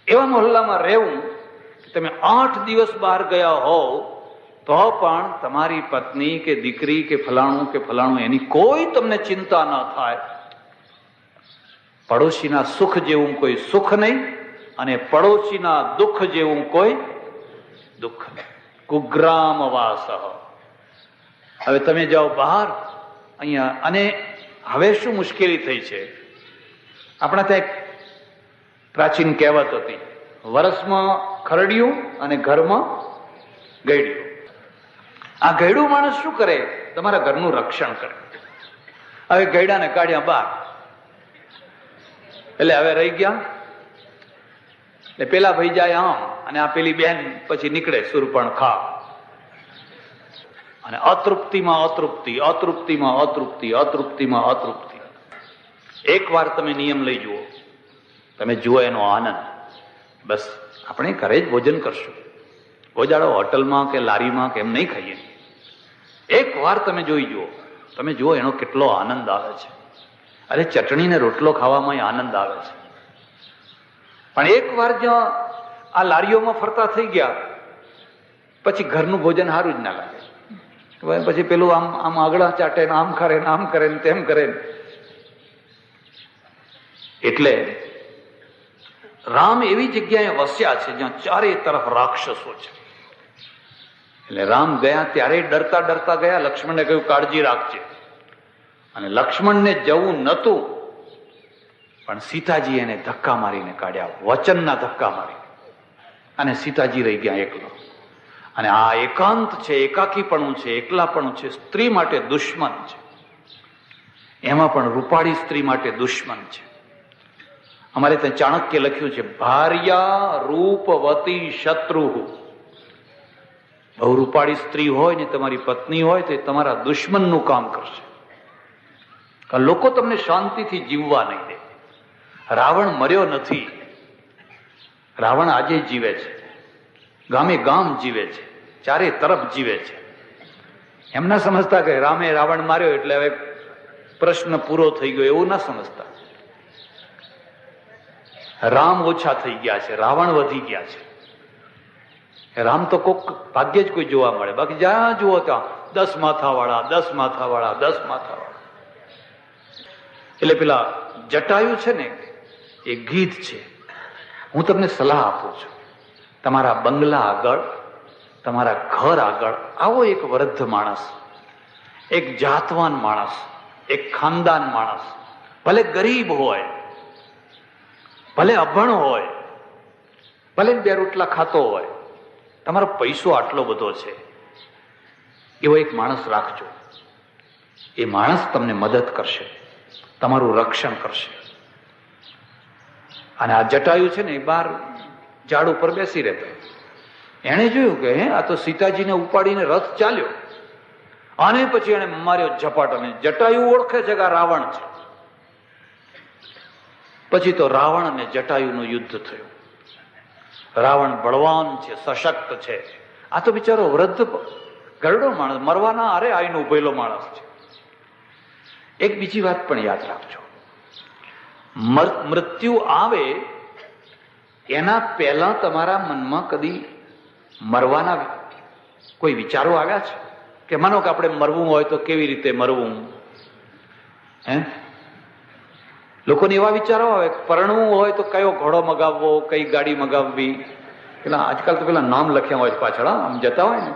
એવા મહોલ્લામાં રહેવું કે તમે 8 દિવસ બહાર ગયા હો તો પણ તમારી પત્ની કે દીકરી કે ફલાણું એની કોઈ તમને ચિંતા ન થાય. પડોશીના સુખ જેવું કોઈ સુખ નહીં અને પડોશીના દુઃખ જેવું કોઈ દુઃખ નહીં. કુગ્રામ વાસ. હવે તમે જાઓ બહાર અહીંયા, અને હવે શું મુશ્કેલી થઈ છે, આપણા ત્યાં એક પ્રાચીન કહેવત હતી, વરસમાં ખરડિયું અને ઘરમાં ગયડ્યું. આ ગયડું માણસ શું કરે? તમારા ઘરનું રક્ષણ કરે. હવે ગયડાને કાઢ્યા બહાર, એટલે હવે રહી ગયા, એટલે પેલા ભાઈ જાય આમ, અને આ પેલી બેન પછી નીકળે સુરપણ ખા, અને અતૃપ્તિમાં અતૃપ્તિ, અતૃપ્તિમાં અતૃપ્તિ, અતૃપ્તિમાં અતૃપ્તિ. એક વાર તમે નિયમ લઈ જુઓ, તમે જુઓ એનો આનંદ. બસ આપણે ઘરે જ ભોજન કરશું, ગોજાડો હોટલમાં કે લારીમાં કે એમ નહીં ખાઈએ. એક વાર તમે જોઈ જુઓ, તમે જુઓ એનો કેટલો આનંદ આવે છે. અરે ચટણી ને રોટલો ખાવામાં આનંદ આવે છે. પણ એક વાર જ્યાં આ લારીઓમાં ફરતા થઈ ગયા પછી ઘરનું ભોજન સારું જ ના લાગે. પછી પેલું આમ આગળ ચાટે ને આમ કરે ને આમ કરે ને તેમ કરે. એટલે રામ એવી જગ્યાએ વસ્યા છે જ્યાં ચારે તરફ રાક્ષસો છે. એટલે રામ ગયા ત્યારે ડરતા ડરતા ગયા. લક્ષ્મણને કહ્યું કાળજી રાખજે. અને લક્ષ્મણને જવું નતું, પણ સીતાજી એને ધક્કા મારીને કાઢ્યા, વચનના ધક્કા મારી, અને સીતાજી રહી ગયા એકલો. અને આ એકાંત છે, એકાકીપણું છે, એકલાપણું છે, સ્ત્રી માટે દુશ્મન છે. એમાં પણ રૂપાળી સ્ત્રી માટે દુશ્મન છે. અમારે ત્યાં ચાણક્ય લખ્યું છે, ભાર્યા રૂપવતી શત્રુ. બહુ રૂપાળી સ્ત્રી હોય ને તમારી પત્ની હોય તો એ તમારા દુશ્મનનું કામ કરશે. લોકો તમને શાંતિથી જીવવા નહીં દે. રાવણ મર્યો નથી. રાવણ આજે જીવે છે, ગામે ગામ જીવે છે, ચારે તરફ જીવે છે. એમ ના સમજતા કે રામે રાવણ માર્યો એટલે હવે પ્રશ્ન પૂરો થઈ ગયો, એવું ના સમજતા. રામ ઓછા થઈ ગયા છે, રાવણ વધી ગયા છે. રામ તો કોક ભાગ્યે જ કોઈ જોવા મળે, બાકી જ્યાં જુઓ ત્યાં 10 માથાવાળા, 10 માથાવાળા, 10 માથાવાળા. એટલે પેલા જટાયુ છે ને એ ગીધ છે. હું તમને સલાહ આપું છું, તમારા બંગલા આગળ, તમારા ઘર આગળ આવો એક વૃદ્ધ માણસ, એક જાતવાન માણસ, એક ખાનદાન માણસ, ભલે ગરીબ હોય ભલે અભણ હોય, ભલે 2 રોટલા ખાતો હોય, તમારો પૈસો આટલો બધો છે, એવો એક માણસ રાખજો. એ માણસ તમને મદદ કરશે, તમારું રક્ષણ કરશે. અને આ જટાયુ છે ને એ બહાર ઝાડ ઉપર બેસી રહેતો. એણે જોયું કે આ તો સીતાજીને ઉપાડીને રથ ચાલ્યો, અને પછી એને માર્યો ઝપાટ. અને જટાયુ ઓળખે છે કે આ રાવણ છે. પછી તો રાવણ અને જટાયુનું યુદ્ધ થયું. રાવણ બળવાન છે, સશક્ત છે. આ તો બિચારો વૃદ્ધ ગરડો માણસ, મરવાના અરે આવીને ઉભેલો માણસ છે. એક બીજી વાત પણ યાદ રાખજો, મૃત્યુ આવે એના પહેલા તમારા મનમાં કદી મરવાના કોઈ વિચારો આવ્યા છે? કે માનો કે આપણે મરવું હોય તો કેવી રીતે મરવું? લોકોને એવા વિચારો આવે, પરણવું હોય તો કયો ઘોડો મગાવવો, કઈ ગાડી મગાવવી. પેલા આજકાલ તો પેલા નામ લખ્યા હોય પાછળ, આમ જતા હોય ને,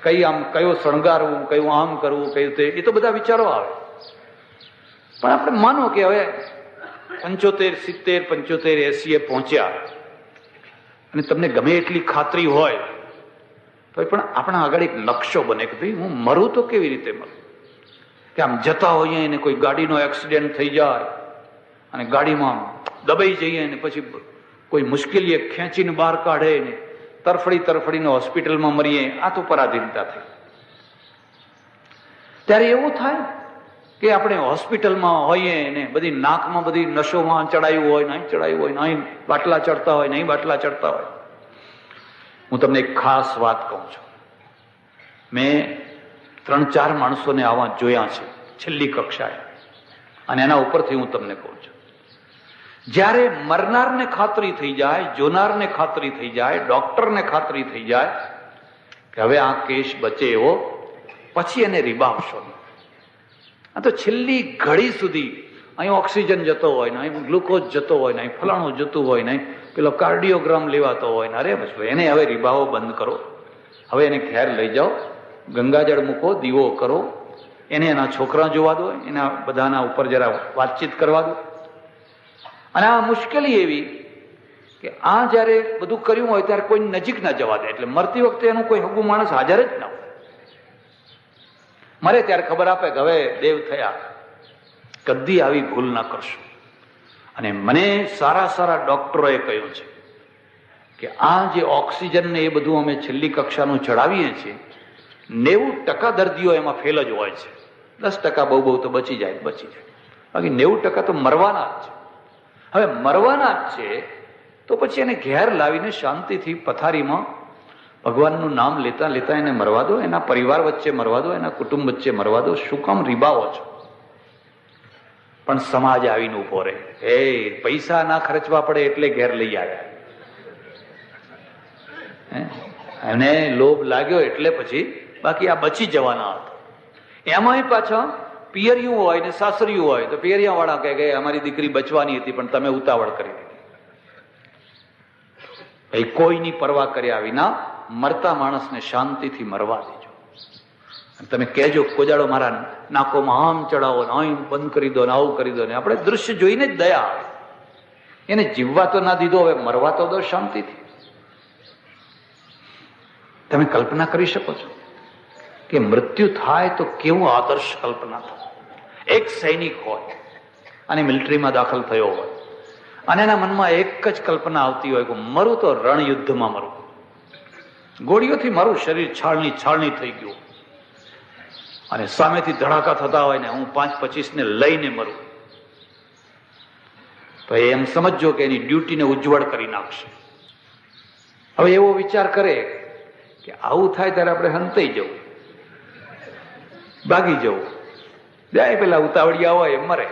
કઈ આમ કયો શણગારવું, કયું આમ કરવું, કયું તે, એ તો બધા વિચારો આવે. પણ આપણે માનો કે હવે 75, 70, 75, 80 પહોંચ્યા અને તમને ગમે એટલી ખાતરી હોય તો પણ આપણા આગળ એક લક્ષ્ય બને કે ભાઈ હું મરું તો કેવી રીતે મરું? કે આમ જતા હોઈએ અને કોઈ ગાડીનો એક્સિડન્ટ થઈ જાય અને ગાડીમાં દબાઈ જઈએ ને પછી કોઈ મુશ્કેલીએ ખેંચીને બહાર કાઢે ને તરફડીને હોસ્પિટલમાં મરીએ, આ તો પરાધીનતા થઈ. ત્યારે એવું થાય કે આપણે હોસ્પિટલમાં હોઈએ ને બધી નાકમાં બધી નશોમાં ચડાયું હોય, નહીં ચડાયું હોય, નહીં બાટલા ચડતા હોય, નહીં બાટલા ચડતા હોય. હું તમને એક ખાસ વાત કહું છું. મેં 3-4 માણસોને આવા જોયા છે છેલ્લી કક્ષાએ, અને એના ઉપરથી હું તમને કહું છું, જ્યારે મરનારને ખાતરી થઈ જાય, જોનારને ખાતરી થઈ જાય, ડોક્ટરને ખાતરી થઈ જાય કે હવે આ કેસ બચે એવો, પછી એને રીબાવશો. આ તો છેલ્લી ઘડી સુધી અહીં ઓક્સિજન જતો હોય ને, અહીં ગ્લુકોઝ જતો હોય ને, અહીં ફલાણું જતું હોય ને, પેલો કાર્ડિયોગ્રામ લેવાતો હોય ને, અરે બસ એને હવે રીબાવો બંધ કરો. હવે એને ઘેર લઈ જાઓ, ગંગાજળ મૂકો, દીવો કરો, એને એના છોકરા જોવા દો, એના બધાના ઉપર જરા વાતચીત કરવા દો. અને આ મુશ્કેલી એવી કે આ જયારે બધું કર્યું હોય ત્યારે કોઈ નજીક ના જવા દે. એટલે મરતી વખતે એનું કોઈ હગું માણસ હાજર જ ના હોય. મરે ત્યારે ખબર આપે કે હવે દેવ થયા, કદી આવી ભૂલ ના કરશો. અને મને સારા ડોક્ટરોએ કહ્યું છે કે આ જે ઓક્સિજન ને એ બધું અમે છેલ્લી કક્ષાનું ચડાવીએ છીએ, 90% દર્દીઓ એમાં ફેલ જ હોય છે. 10% બહુ તો બચી જાય. બાકી 90% તો મરવાના જ છે. હવે મરવાના જ છે તો પછી એને ઘેર લાવીને શાંતિથી પથારીમાં ભગવાનનું નામ લેતા લેતા એને મરવા દો, એના પરિવાર વચ્ચે મરવા દો, એના કુટુંબ વચ્ચે મરવા દો. શું કામ રીબાવો છો? પણ સમાજ આવીને ઉભો રહે, એ પૈસા ના ખર્ચવા પડે એટલે ઘેર લઈ આવ્યા, એને લોભ લાગ્યો એટલે પછી, બાકી આ બચી જવાના હતા. એમાંય પાછા પિયરિયું હોય ને સાસરિયું હોય તો પિયરિયા વાળા કહે કે અમારી દીકરી બચવાની હતી પણ તમે ઉતાવળ કરી દીધી. કોઈની પરવા કર્યા વિના મરતા માણસને શાંતિથી મરવા દેજો. તમે કહેજો કોજાડો મારા નાકોમાં આમ ચડાવો ને આમ બંધ કરી દો ને આવું કરી દો ને. આપણે દૃશ્ય જોઈને જ દયા આવે. એને જીવવા તો ના દીધો, હવે મરવા તો દો શાંતિથી. તમે કલ્પના કરી શકો છો કે મૃત્યુ થાય તો કેવું આદર્શ કલ્પના થાય. એક સૈનિક હોય અને મિલિટરીમાં દાખલ થયો હોય અને એના મનમાં એક જ કલ્પના આવતી હોય કે મરું તો રણયુદ્ધમાં મરું, ગોળીઓથી મારું શરીર છાલની થઈ ગયું, અને સામેથી ધડાકા થતા હોય ને હું 5-25 ને લઈને મરું, તો એમ સમજો કે એની ડ્યુટીને ઉજ્જવળ કરી નાખશે. હવે એવો વિચાર કરે કે આવું થાય ત્યારે આપણે હંતાઈ જવું, ભાગી જવું. જાય પેલા ઉતાવળિયા હોય એ મરે.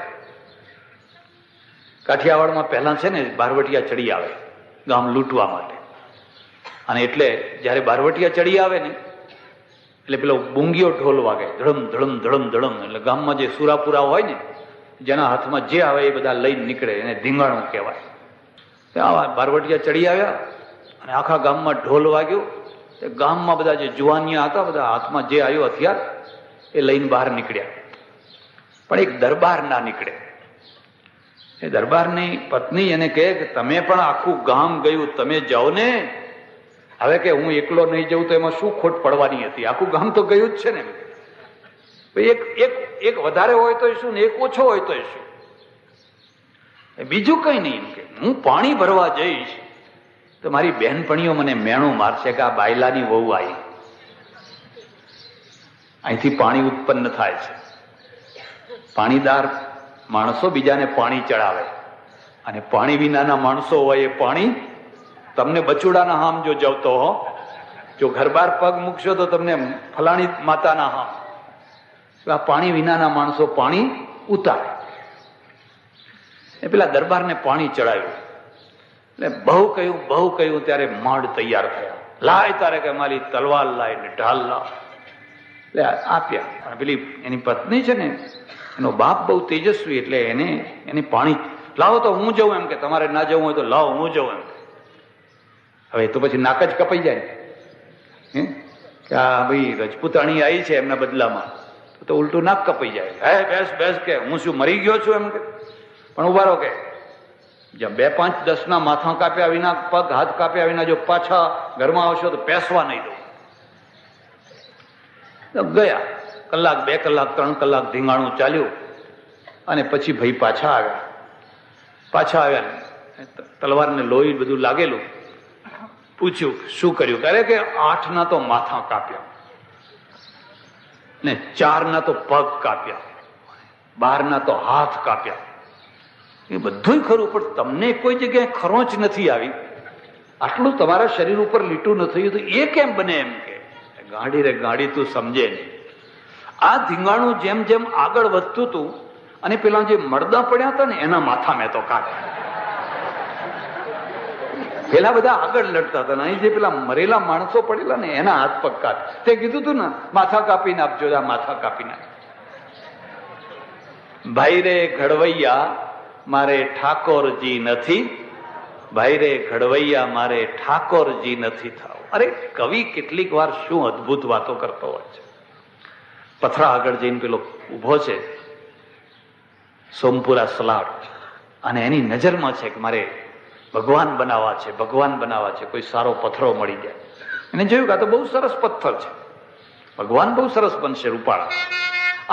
કાઠિયાવાડમાં પહેલા છે ને બારવટિયા ચડી આવે ગામ લૂંટવા માટે, અને એટલે જયારે બારવટિયા ચડી આવે ને એટલે પેલો બુંગીઓ ઢોલ વાગે, ધડમ ધડમ ધડમ ધડમ. એટલે ગામમાં જે સુરાપુરા હોય ને, જેના હાથમાં જે આવે એ બધા લઈને નીકળે, એને ધીંગાણું કહેવાય. બારવટિયા ચડી આવ્યા અને આખા ગામમાં ઢોલ વાગ્યો. ગામમાં બધા જે જુવાનિયા હતા, બધા હાથમાં જે આવ્યો હથિયાર એ લઈને બહાર નીકળ્યા. પણ એક દરબાર ના નીકળે. એ દરબારની પત્ની એને કહે કે તમે પણ આખું ગામ ગયું, તમે જાઓ ને. હવે કે હું એકલો નહીં જઉં તો એમાં શું ખોટ પડવાની હતી? આખું ગામ તો ગયું જ છે ને. એક વધારે હોય તો શું ને એક ઓછો હોય તો શું? બીજું કઈ નહીં. એમ કે હું પાણી ભરવા જઈશ તો મારી બહેનપણીઓ મને મેણું મારશે કે આ બાયલાની વહુ આવી. અહીંથી પાણી ઉત્પન્ન થાય છે. પાણીદાર માણસો બીજાને પાણી ચડાવે, અને પાણી વિનાના માણસો હોય એ પાણી તમને બચુડાના હામ જો જવતો હો, જો ઘર બાર પગ મૂકશો તો તમને ફલાણી માતાના હામ. આ પાણી વિનાના માણસો પાણી ઉતારે. એ પેલા દરબારને પાણી ચડાવ્યું. એટલે બહુ કહ્યું ત્યારે માડ તૈયાર થયા. લાય તારે કે મારી તલવાર લાય ને ઢાલ લાવ. એટલે આપ્યા. પણ પેલી એની પત્ની છે ને, એનો બાપ બહુ તેજસ્વી, એટલે એને પાણી લાવો તો હું જઉં એમ કે, તમારે ના જવું હોય તો લાવો હું જઉં એમ. હવે તો પછી નાક જ કપાઈ જાય કે આ ભાઈ રજપૂતાણી આવી છે એમના બદલામાં, તો ઉલટું નાક કપાઈ જાય. હે બેસ કે હું શું મરી ગયો છું એમ કે. પણ ઉભા રહો કે જ્યાં 2, 5, 10 માથા કાપ્યા વિના, પગ હાથ કાપ્યા વિના જો પાછા ઘરમાં આવશો તો પેસવા નહીં દઉં. ગયા કલાક, 2 કલાક, 3 કલાક ધીંગાણું ચાલ્યું, અને પછી ભાઈ પાછા આવ્યા. તલવારને લોહી બધું લાગેલું. પૂછ્યું શું કર્યું? કરે કે 8 તો માથા કાપ્યા ને 4 તો પગ કાપ્યા, 12 તો હાથ કાપ્યા. એ બધું ખરું, પણ તમને કોઈ જગ્યાએ ખરોચ નથી આવી, આટલું તમારા શરીર ઉપર લીટું ન થયું, તો એ કેમ બને? એમ કે ગાડી રે ગાડી તું સમજે નહીં. આ ધીંગાણું જેમ જેમ આગળ વધતું હતું, અને પેલા જે મળદા પડ્યા હતા ને એના માથા મેં તો કાઢ્યા. પેલા બધા આગળ લડતા હતા, અહીં જે પેલા મરેલા માણસો પડેલા ને એના હાથ પગ કાઢ. તે કીધું તું ને માથા કાપીને આપજો, માથા કાપીને. ભાઈ રે ઘડવૈયા મારે ઠાકોરજી નથી, ભાઈ રે ઘડવૈયા મારે ઠાકોરજી નથી થાવ. અરે કવિ કેટલીક વાર શું અદભુત વાતો કરતો હોય છે. પથરા આગળ જઈને પેલો ઉભો છે સોમપુરા સલાડ, અને એની નજરમાં છે કે મારે ભગવાન બનાવવા છે, કોઈ સારો પથ્થરો મળી જાય. એને જોયું કે આ તો બહુ સરસ પથ્થર છે, ભગવાન બહુ સરસ બનશે રૂપાળા.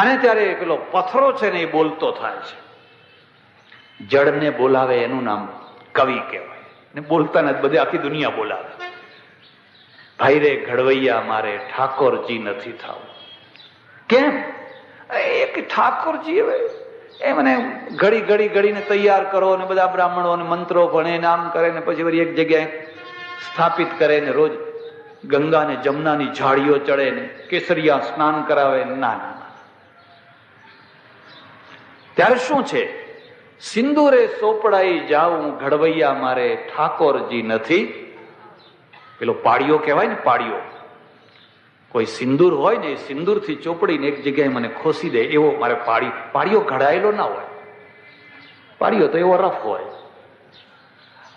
અને ત્યારે પેલો પથ્થરો છે ને એ બોલતો થાય છે. જળને બોલાવે એનું નામ કવિ કહેવાય, ને બોલતા નથી, બધે આખી દુનિયા બોલાવે. ભાઈ રે ઘડવૈયા મારે ઠાકોરજી નથી થાવ. કેમ? એક ઠાકોરજી હવે એ મને ઘડીને તૈયાર કરો, ને બધા બ્રાહ્મણો ને મંત્રો ભણે, નામ કરે, ને પછી વળી એક જગ્યાએ સ્થાપિત કરે, ને રોજ ગંગા ને જમનાની ઝાડીઓ ચડે, ને કેસરિયા સ્નાન કરાવે. ના, ત્યારે શું છે? સિંદૂરે સોપડાઈ જાઉં ઘડવૈયા મારે ઠાકોરજી નથી. પેલો પાડિયો કહેવાય ને, પાડિયો. કોઈ સિંદૂર હોય ને, સિંદૂર થી ચોપડીને એક જગ્યાએ મને ખોસી દે, એવો મારે પાડિયો ઘડાયેલો ના હોય. પાડિયો તો એવો રફ હોય.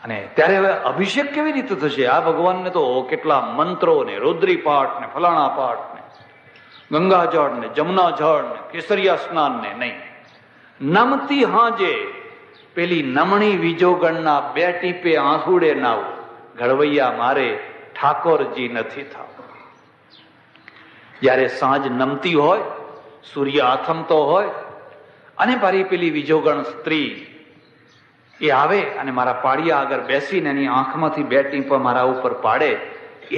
અને ત્યારે હવે અભિષેક કેવી રીતે થશે? આ ભગવાનને તો કેટલા મંત્રો ને રુદ્રી પાઠ ને ફલાણા પાઠ ને ગંગાજળ ને જમના જળ ને કેસરિયા સ્નાન ને નહીં. નમતી હાજે પેલી નમણી વિજોગણના 2 ટીપે આંસુડે નાવું, ઘડવૈયા મારે ઠાકોરજી નથી થાવ. જયારે સાંજ નમતી હોય, સૂર્ય આથમતો હોય, અને મારી પેલી વિજોગણ સ્ત્રી એ આવે અને મારા પાડિયા આગળ બેસીને એની આંખમાંથી 2 ટીપા મારા ઉપર પાડે,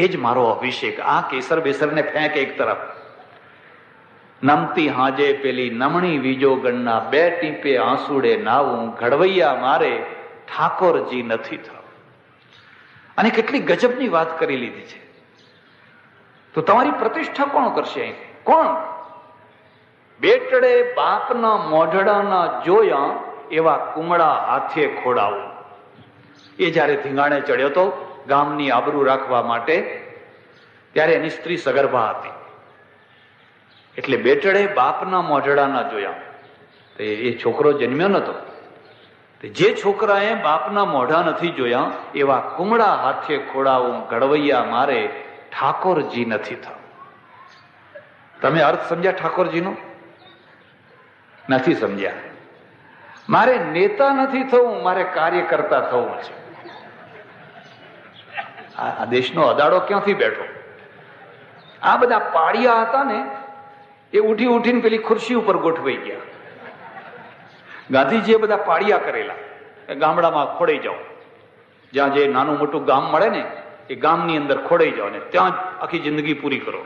એ જ મારો અભિષેક. આ કેસર બેસરને ફેંક એક તરફ. નમતી હાજે પેલી નમણી વિજોગણના 2 ટીપે આંસુડે નાવું, ઘડવૈયા મારે ઠાકોરજી નથી થાવ. અને કેટલી ગજબની વાત કરી લીધી છે. તો તમારી પ્રતિષ્ઠા કોણ કરશે? કોણ? બેટડે બાપના મોઢડાના જોયા એવા કુમળા હાથે ખોડાવું. એ જયારે ધીંગાણે ચડ્યો તો ગામની આબરૂ રાખવા માટે, ત્યારે એની સ્ત્રી સગર્ભા હતી. એટલે બેટડે બાપના મોઢડાના જોયા. તો એ છોકરો જન્મ્યો નતો. જે છોકરાએ બાપના મોઢા નથી જોયા એવા કુમળા હાથે ખોડાવું, ઘડવૈયા મારે ઠાકોરજી નથી થાવ. તમે અર્થ સમજ્યા ઠાકોરજીનો? નથી સમજ્યા. મારે નેતા નથી થવું, મારે કાર્યકર્તા થવું છે. આ દેશનો અદાડો ક્યાંથી બેઠો? આ બધા પાળિયા હતા ને એ ઉઠી ઉઠીને પેલી ખુરશી ઉપર ગોઠવાઈ ગયા. ગાંધીજીએ બધા પાળિયા કરેલા, ગામડામાં ખોડાઈ જાઓ, જ્યાં જે નાનું મોટું ગામ મળે ને એ ગામની અંદર ખોડાઈ જાઓ ને ત્યાં જ આખી જિંદગી પૂરી કરો.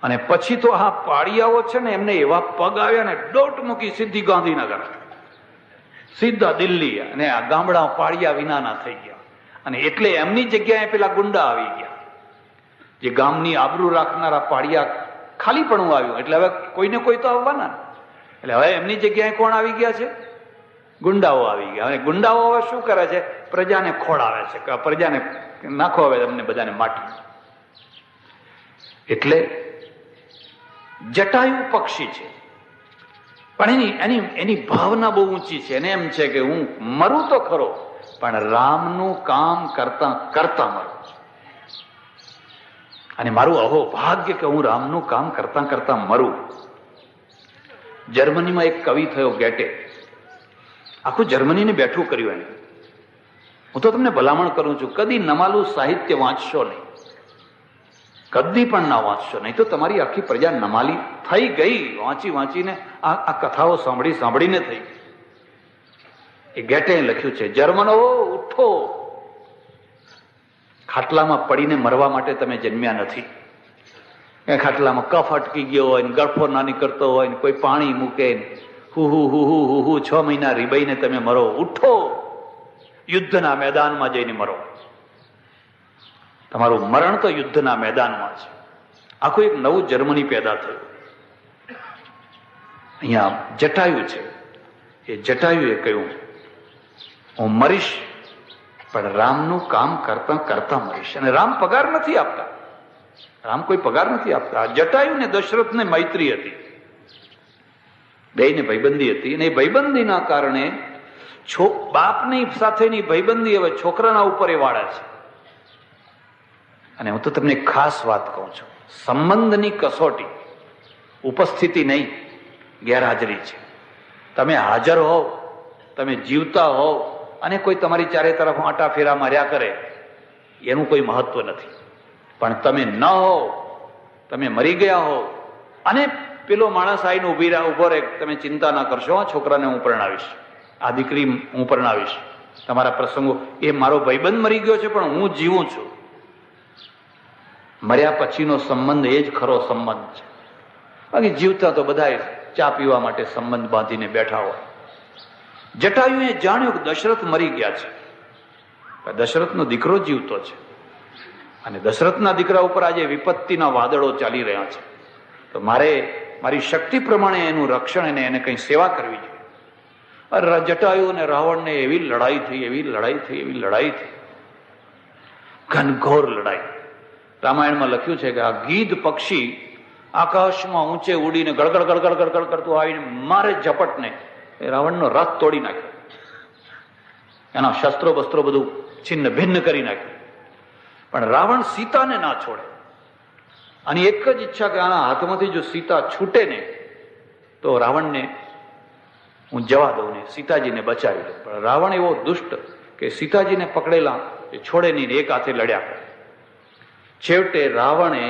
અને પછી તો આ પાળિયાઓ છે ને એમને એવા પગ આવ્યા ને દોટ મૂકી સીધી ગાંધીનગર, સીધા દિલ્હી, અને આ ગામડા પાળિયા વિનાના થઈ ગયા. અને એટલે એમની જગ્યાએ પેલા ગુંડા આવી ગયા. જે ગામની આબરૂ રાખનારા પાળિયા ખાલી પણ આવ્યું એટલે હવે કોઈને કોઈ તો આવવાના. એટલે હવે એમની જગ્યાએ કોણ આવી ગયા છે? ગુંડાઓ આવી ગયા. અને ગુંડાઓ હવે શું કરે છે? પ્રજાને ખોળાવે છે કે પ્રજાને નાખો હવે અમને બધાને માટી. એટલે જટાયુ પક્ષી છે પણ એની ભાવના બહુ ઊંચી છે. એને એમ છે કે હું મરું તો ખરો પણ રામનું કામ કરતા કરતા મરું. અને મારું અહો ભાગ્ય કે હું રામનું કામ કરતા કરતા મરું. જર્મનીમાં એક કવિ થયો ગેટે, આખું જર્મનીને બેઠું કર્યું એને. હું તો તમને ભલામણ કરું છું, કદી નમાલું સાહિત્ય વાંચશો નહીં, કદી પણ ના વાંચશો, નહીં તો તમારી આખી પ્રજા નમાલી થઈ ગઈ. વાંચી વાંચીને આ કથાઓ સાંભળી સાંભળીને થઈ. એ ગેટે લખ્યું છે, જર્મનો ઉઠો, ખાટલામાં પડીને મરવા માટે તમે જન્મ્યા નથી. ખાટલામાં કફ અટકી ગયો હોય, ગળફો ના નીકળતો હોય, કોઈ પાણી મૂકે, હું 6 મહિના રીબાઈને તમે મરો. ઉઠો, યુદ્ધના મેદાનમાં જઈને મરો. તમારું મરણ તો યુદ્ધના મેદાનમાં છે. આખું એક નવું જર્મની પેદા થયું. અહીંયા જટાયુ છે, એ જટાયુએ કહ્યું હું મરીશ પણ રામનું કામ કરતા કરતા મરીશ. અને રામ પગાર નથી આપતા, રામ કોઈ પગાર નથી આપતા. જટાયુ ને દશરથ ને મૈત્રી હતી, બેયને ભાઈબંધી હતી. અને એ ભાઈબંધીના કારણે બાપની સાથેની ભાઈબંધી હવે છોકરાના ઉપર એ વાળે છે. અને હું તો તમને ખાસ વાત કહું છું, સંબંધની કસોટી ઉપસ્થિતિ નહીં, ગેરહાજરી છે. તમે હાજર હોવ, તમે જીવતા હોવ, અને કોઈ તમારી ચારે તરફ આંટા ફેરા માર્યા કરે, એનું કોઈ મહત્વ નથી. પણ તમે ન હો, તમે મરી ગયા હો, અને પેલો માણસ આવીને ઉભો રહે, તમે ચિંતા ના કરશો, આ છોકરાને હું પરણાવીશ, આ દીકરી હું પરણાવીશ, તમારા પ્રસંગો, એ મારો ભાઈબંધ મરી ગયો છે પણ હું જીવું છું. મર્યા પછીનો સંબંધ એ જ ખરો સંબંધ છે. બાકી જીવતા તો બધા ચા પીવા માટે સંબંધ બાંધીને બેઠા હોય. જટાયુએ જાણ્યું કે દશરથ મરી ગયા છે, દશરથનો દીકરો જીવતો છે, અને દશરથના દીકરા ઉપર આજે વિપત્તિના વાદળો ચાલી રહ્યા છે. તો મારે મારી શક્તિ પ્રમાણે એનું રક્ષણ, એને કંઈ સેવા કરવી જોઈએ. જટાયુ અને રાવણને એવી લડાઈ થઈ, ઘનઘોર લડાઈ. રામાયણમાં લખ્યું છે કે આ ગીધ પક્ષી આકાશમાં ઊંચે ઉડીને ગળગડ ગળગડ ગળગડ કરતું આવીને મારે ઝપટને એ રાવણનો રથ તોડી નાખ્યો, એના શસ્ત્રો બસ્ત્રો બધું છિન્ન ભિન્ન કરી નાખ્યું. પણ રાવણ સીતાને ના છોડે, અને એક જ ઈચ્છા કે આના હાથમાંથી જો સીતા છૂટે ને તો રાવણને હું જવા દઉં ને સીતાજીને બચાવી દઉં. પણ રાવણ એવો દુષ્ટ કે સીતાજીને પકડેલા એ છોડે નહીં, એક હાથે લડ્યા કરે. છેવટે રાવણે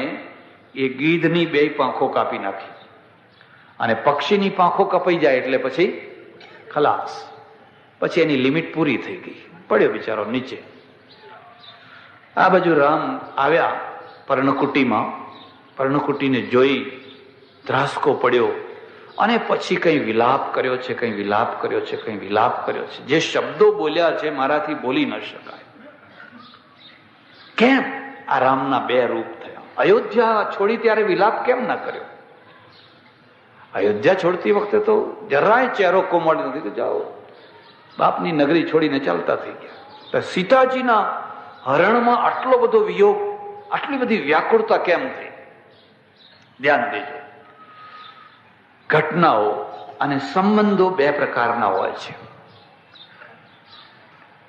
એ ગીધની 2 પાંખો કાપી નાખી, અને પક્ષીની પાંખો કપાઈ જાય એટલે પછી ખલાસ, પછી એની લિમિટ પૂરી થઈ ગઈ, પડ્યો બિચારો નીચે. આ બાજુ રામ આવ્યા પર્ણકુટીમાં, પર્ણકુટીને જોઈ ધ્રાસકો પડ્યો, અને પછી કઈ વિલાપ કર્યો છે, કઈ વિલાપ કર્યો છે, કઈ વિલાપ કર્યો છે. જે શબ્દો બોલ્યા છે મારાથી બોલી ન શકાય. કેમ આ રામના 2 રૂપ થયા? અયોધ્યા છોડી ત્યારે વિલાપ કેમ ના કર્યો? અયોધ્યા છોડતી વખતે તો જરાય ચહેરો કોમળ નથી કે જાઓ, બાપની નગરી છોડીને ચાલતા થઈ ગયા. સીતાજીના હરણમાં આટલો બધો વિયોગ, આટલી બધી વ્યાકુળતા કેમ થઈ? ધ્યાન દેજો. ઘટનાઓ અને સંબંધો 2 પ્રકારના હોય છે.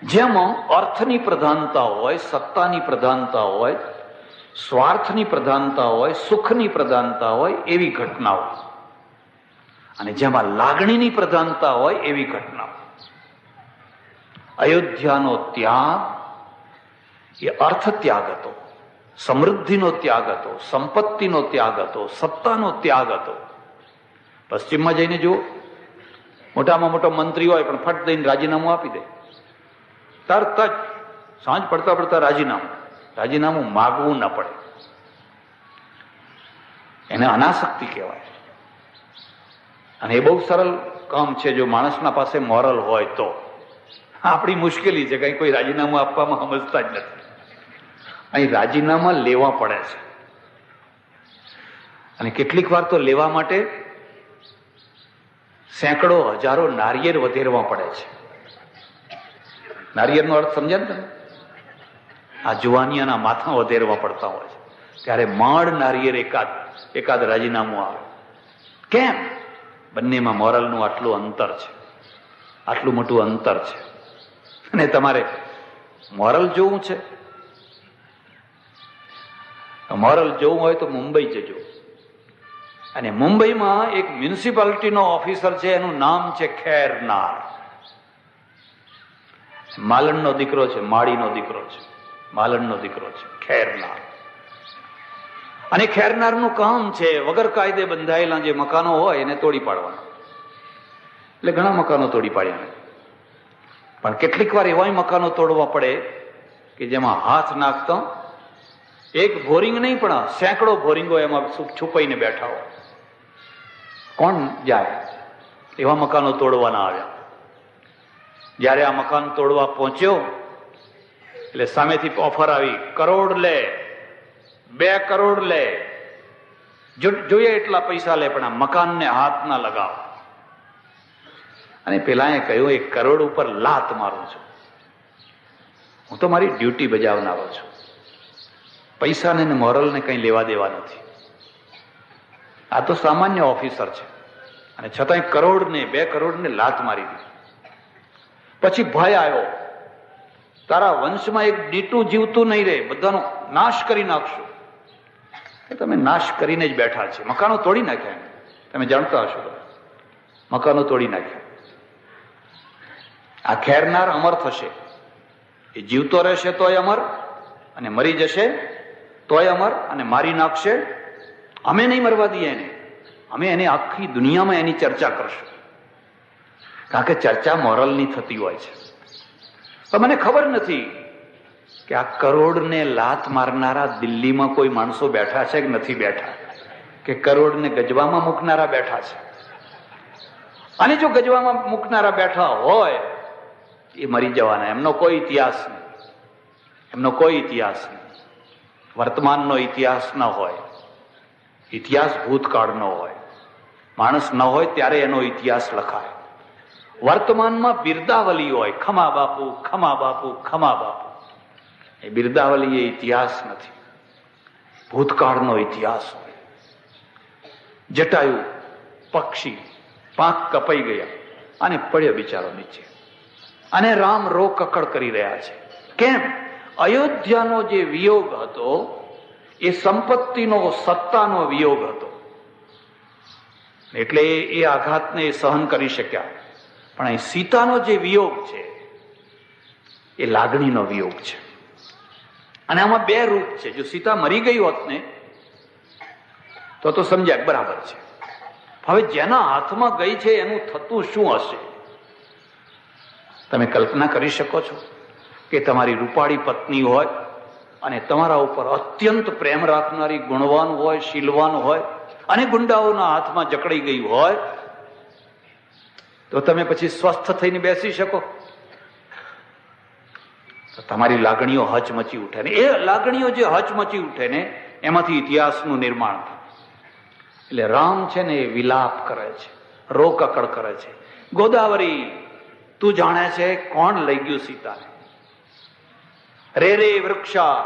જેમાં અર્થની પ્રધાનતા હોય, સત્તાની પ્રધાનતા હોય, સ્વાર્થની પ્રધાનતા હોય, સુખની પ્રધાનતા હોય, એવી ઘટનાઓ. અને જેમાં લાગણીની પ્રધાનતા હોય એવી ઘટના. અયોધ્યાનો ત્યાગ એ અર્થ ત્યાગ હતો, સમૃદ્ધિનો ત્યાગ હતો, સંપત્તિનો ત્યાગ હતો, સત્તાનો ત્યાગ હતો. પશ્ચિમમાં જઈને જુઓ, મોટામાં મોટો મંત્રી હોય પણ ફટ દઈને રાજીનામું આપી દે, તરત જ સાંજ પડતા પડતા રાજીનામું માગવું ન પડે. એને અનાસક્તિ કહેવાય. અને એ બહુ સરળ કામ છે જો માણસના પાસે મોરલ હોય તો. આપણી મુશ્કેલી છે, કઈ કોઈ રાજીનામું આપવામાં સમજતા જ નથી. અહીં રાજીનામા લેવા પડે છે, અને કેટલીક વાર તો લેવા માટે સેંકડો હજારો નારિયેળ વધેરવા પડે છે. નારિયેળનો અર્થ સમજ્યા ને તમે? આ જુવાનિયાના માથા વધેરવા પડતા હોય છે, ત્યારે માંડ નારિયેળ એકાદ રાજીનામું આવે. કેમ? બંનેમાં મોરલનું આટલું અંતર છે, આટલું મોટું અંતર છે. અને તમારે મોરલ જોવું છે, મોરલ જોવું હોય તો મુંબઈ જજો. અને મુંબઈમાં એક મ્યુનિસિપાલિટીનો ઓફિસર છે, એનું નામ છે ખેરનાર. માલણનો દીકરો છે, માળીનો દીકરો છે, માલણનો દીકરો છે ખેરનાર. અને ખેરનારનું કામ છે વગર કાયદે બંધાયેલા જે મકાનો હોય એને તોડી પાડવાના. એટલે ઘણા મકાનો તોડી પાડ્યા, પણ કેટલીક વાર એવા મકાનો તોડવા પડે કે જેમાં હાથ નાખતા એક બોરિંગ નહીં પણ સેંકડો બોરિંગો એમાં છુપાઈને બેઠા હોય. કોણ જાય? એવા મકાનો તોડવાના આવ્યા. જયારે આ મકાન તોડવા પહોંચ્યો એટલે સામેથી ઓફર આવી, કરોડ લે, 2 કરોડ લે, જોઈએ એટલા પૈસા લે, પણ આ મકાનને હાથ ના લગાવ. અને પેલા કહ્યું, 1 કરોડ ઉપર લાત મારું છું, હું તો મારી ડ્યુટી બજાવનારો છું, પૈસાને ને મોરલને કઈ લેવા દેવા નથી. આ તો સામાન્ય ઓફિસર છે, અને છતાંય કરોડને 2 કરોડને લાત મારી દીધી. પછી ભય આવ્યો, તારા વંશમાં એક દીટું જીવતું નહીં રહે, બધાનો નાશ કરી નાખશું. તમે નાશ કરીને જ બેઠા છે. મકાનો તોડી નાખ્યા, તમે જાણતા હશો, મકાનો તોડી નાખ્યા. આ ખેરનાર અમર થશે, એ જીવતો રહેશે તોય અમર, અને મરી જશે તોય અમર, અને મારી નાખશે અમે નહીં મરવા દઈએ એને, અમે એને આખી દુનિયામાં એની ચર્ચા કરશું. કારણ કે ચર્ચા મોરલની થતી હોય છે. તો મને ખબર નથી કે આ કરોડને લાત મારનારા દિલ્હીમાં કોઈ માણસો બેઠા છે કે નથી બેઠા, કે કરોડને ગજવામાં મૂકનારા બેઠા છે. અને જો ગજવામાં મૂકનારા બેઠા હોય એ મરી જવાના, એમનો કોઈ ઇતિહાસ નહીં, એમનો કોઈ ઇતિહાસ નહીં. વર્તમાનનો ઇતિહાસ ન હોય, ઇતિહાસ ભૂતકાળનો હોય. માણસ ન હોય ત્યારે એનો ઇતિહાસ લખાય. વર્તમાનમાં બિરદાવલી હોય, ખમા બાપુ, ખમા બાપુ, ખમા બાપુ. એ બિરદાવલી એ ઇતિહાસ નથી, ભૂતકાળનો ઇતિહાસ હોય. જટાયુ પક્ષી, પાંખ કપાઈ ગયા અને પડ્યો બિચારો નીચે, અને રામ રો કકડ કરી રહ્યા છે. કેમ? અયોધ્યાનો જે વિયોગ હતો એ સંપત્તિનો, સત્તાનો વિયોગ હતો. એટલે એ આઘાતને સહન કરી શક્યા. પણ અહીં સીતાનો જે વિયોગ છે એ લાગણીનો વિયોગ છે. અને આમાં 2 રૂપ છે. જો સીતા મરી ગઈ હોત ને તો સમજ્યા બરાબર છે. હવે જેના હાથમાં ગઈ છે એનું થતું શું હશે? તમે કલ્પના કરી શકો છો કે તમારી રૂપાળી પત્ની હોય અને તમારા ઉપર અત્યંત પ્રેમ રાખનારી, ગુણવાન હોય, શીલવાન હોય, અને ગુંડાઓના હાથમાં જકડાઈ ગઈ હોય, તો તમે પછી સ્વસ્થ થઈને બેસી શકો? તો તમારી લાગણીઓ હચમચી ઉઠે ને એ લાગણીઓ જે હચમચી ઉઠે ને એમાંથી ઇતિહાસનું નિર્માણ થાય. એટલે રામ છે ને એ વિલાપ કરે છે, રોકકડ કરે છે. ગોદાવરી, તું જાણે છે કોણ લઈ ગયું સીતાને? રે રે વૃક્ષા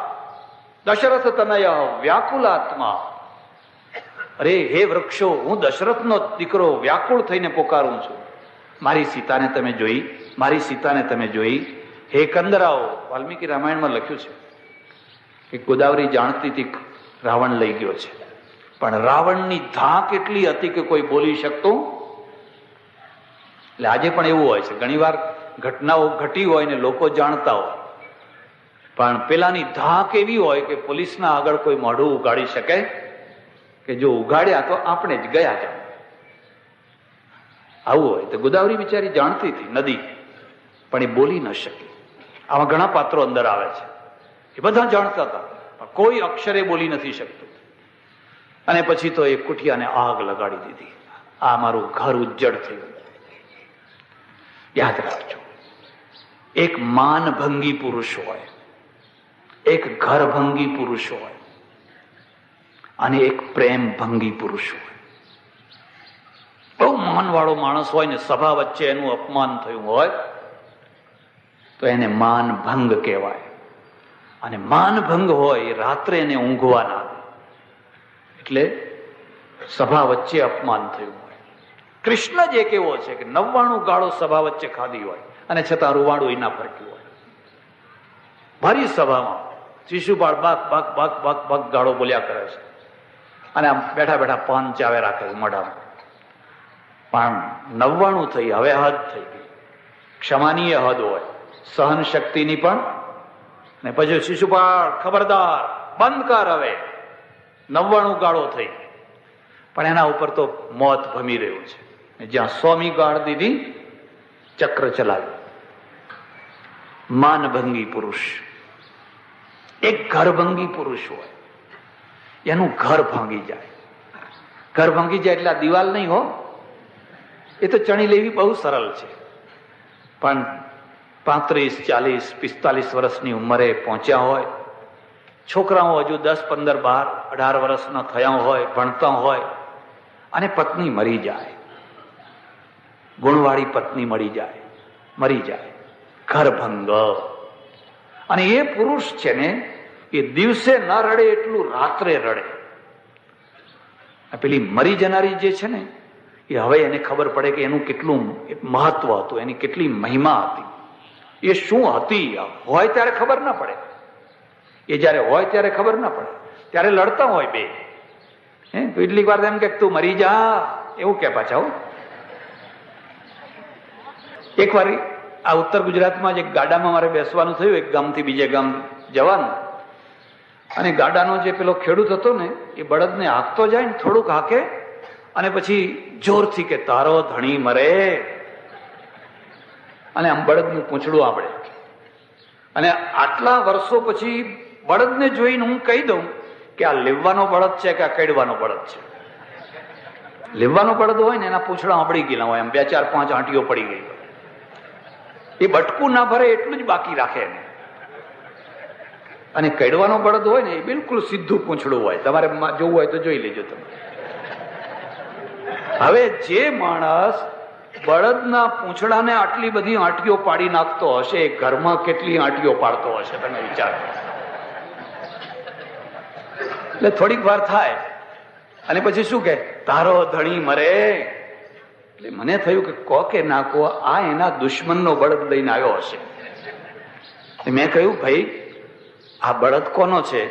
દશરથ તનય વ્યાકુલાત્મા. અરે હે વૃક્ષો, હું દશરથનો દીકરો વ્યાકુળ થઈને પોકારું છું. મારી સીતાને તમે જોઈ? મારી સીતાને તમે જોઈ? હે કંદરાઓ. વાલ્મીકી રામાયણમાં લખ્યું છે કે ગોદાવરી જાણતી હતી રાવણ લઈ ગયો છે, પણ રાવણની ધાક એટલી હતી કે કોઈ બોલી શકતું એટલે આજે પણ એવું હોય છે, ઘણીવાર ઘટનાઓ ઘટી હોય ને લોકો જાણતા હોય, પણ પેલાની ધાક એવી હોય કે પોલીસના આગળ કોઈ મોઢું ઉગાડી શકે કે જો ઉગાડ્યા તો આપણે જ ગયા જાણ. આવું હોય તો ગોદાવરી બિચારી જાણતી હતી નદી, પણ એ બોલી ન શકી. આવા ઘણા પાત્રો અંદર આવે છે, એ બધા જાણતા હતા પણ કોઈ અક્ષરે બોલી નથી શકતું. અને પછી તો એ કુઠિયાને આગ લગાડી દીધી. આ મારું ઘર ઉજ્જડ થયું. યાદ રાખજો, એક માનભંગી પુરુષ હોય, એક ઘરભંગી પુરુષ હોય અને એક પ્રેમ ભંગી પુરુષ હોય. બહુ માનવાળો માણસ હોય ને સભા વચ્ચે એનું અપમાન થયું હોય તો એને માનભંગ કહેવાય. અને માનભંગ હોય રાત્રે એને ઊંઘવા ના દે, એટલે સભા વચ્ચે અપમાન થયું હોય. કૃષ્ણ જ એક એવો છે કે 99 ગાળો સભા વચ્ચે ખાધી હોય અને છતાં રૂવાડું ના ફરક્યું હોય. ભરી સભામાં શિશુપાળ બાક બાક બાક બાક બાક ગાળો બોલ્યા કરે છે અને આમ બેઠા બેઠા પાન ચાવે રાખે છે મોઢામાં. પણ 99 થઈ, હવે હદ થઈ ગઈ. ક્ષમાની હદ હોય, સહન શક્તિની પણ. ને પછી શિશુપાળ ખબરદાર, બંધ કર, હવે 99 ગાળો થઈ. પણ એના ઉપર તો મોત ભમી રહ્યું છે. જ્યાં 100મી ગાળ દીધી, ચક્ર ચલાવ્યું. માનભંગી પુરુષ. એક ઘરભંગી પુરુષ હોય, એનું ઘર ભાંગી જાય. ઘર ભાંગી જાય એટલે આ દિવાલ નહીં હો, એ તો ચણી લેવી બહુ સરળ છે. પણ 35, 40, 45 વર્ષની ઉંમરે પહોંચ્યા હોય, છોકરાઓ હજુ 10, 15, 12, 18 વર્ષના થયા હોય, ભણતા હોય, અને પત્ની મરી જાય, ગુણવાળી પત્ની મરી જાય, ઘરભંગ. અને એ પુરુષ છે ને, એ દિવસે ન રડે એટલું રાત્રે રડે. પેલી મરી જનારી જે છે ને, એ હવે એને ખબર પડે કે એનું કેટલું મહત્વ હતું, એની કેટલી મહિમા હતી, એ શું હતી. હોય ત્યારે ખબર ના પડે, એ જયારે હોય ત્યારે ખબર ના પડે, ત્યારે લડતા હોય બે. કેટલીક વાર એમ કે તું મરી જા, એવું કે પાછા. એક વાર આ ઉત્તર ગુજરાતમાં જ એક ગાડામાં મારે બેસવાનું થયું, એક ગામથી બીજે ગામ જવાનું. અને ગાડાનો જે પેલો ખેડૂત હતો ને, એ બળદને હાંકતો જાય ને, થોડુંક હાંકે અને પછી જોરથી કે તારો ધણી મરે. અને આમ બળદનું પૂંછડું આપણે. અને આટલા વર્ષો પછી બળદને જોઈને હું કહી દઉં કે આ લેવવાનો બળદ છે કે આ કેડવાનો બળદ છે. લેવવાનો બળદ હોય ને એના પૂંછડા આપડી ગયેલા હોય, એમ 2, 4, 5 આંટીઓ પડી ગઈ હોય. એ બટકું ના ભરે એટલું જ બાકી રાખે એને. અને કેડવાનો બળદ હોય ને, એ બિલકુલ સીધું પૂંછડું હોય. તમારે જોવું હોય તો જોઈ લેજો તમે. હવે જે માણસ બળદના પૂંછડાને આટલી બધી આંટીઓ પાડી નાખતો હશે, એ ઘરમાં કેટલી આંટીઓ પાડતો હશે, તમે વિચાર. એટલે થોડીક વાર થાય અને પછી શું કે તારો ધણી મરે. એટલે મને થયું કે કો કે ના કો, આ એના દુશ્મનનો બળદ લઈને આવ્યો હશે. મેં કહ્યું ભાઈ આ બળદ કોનો છે?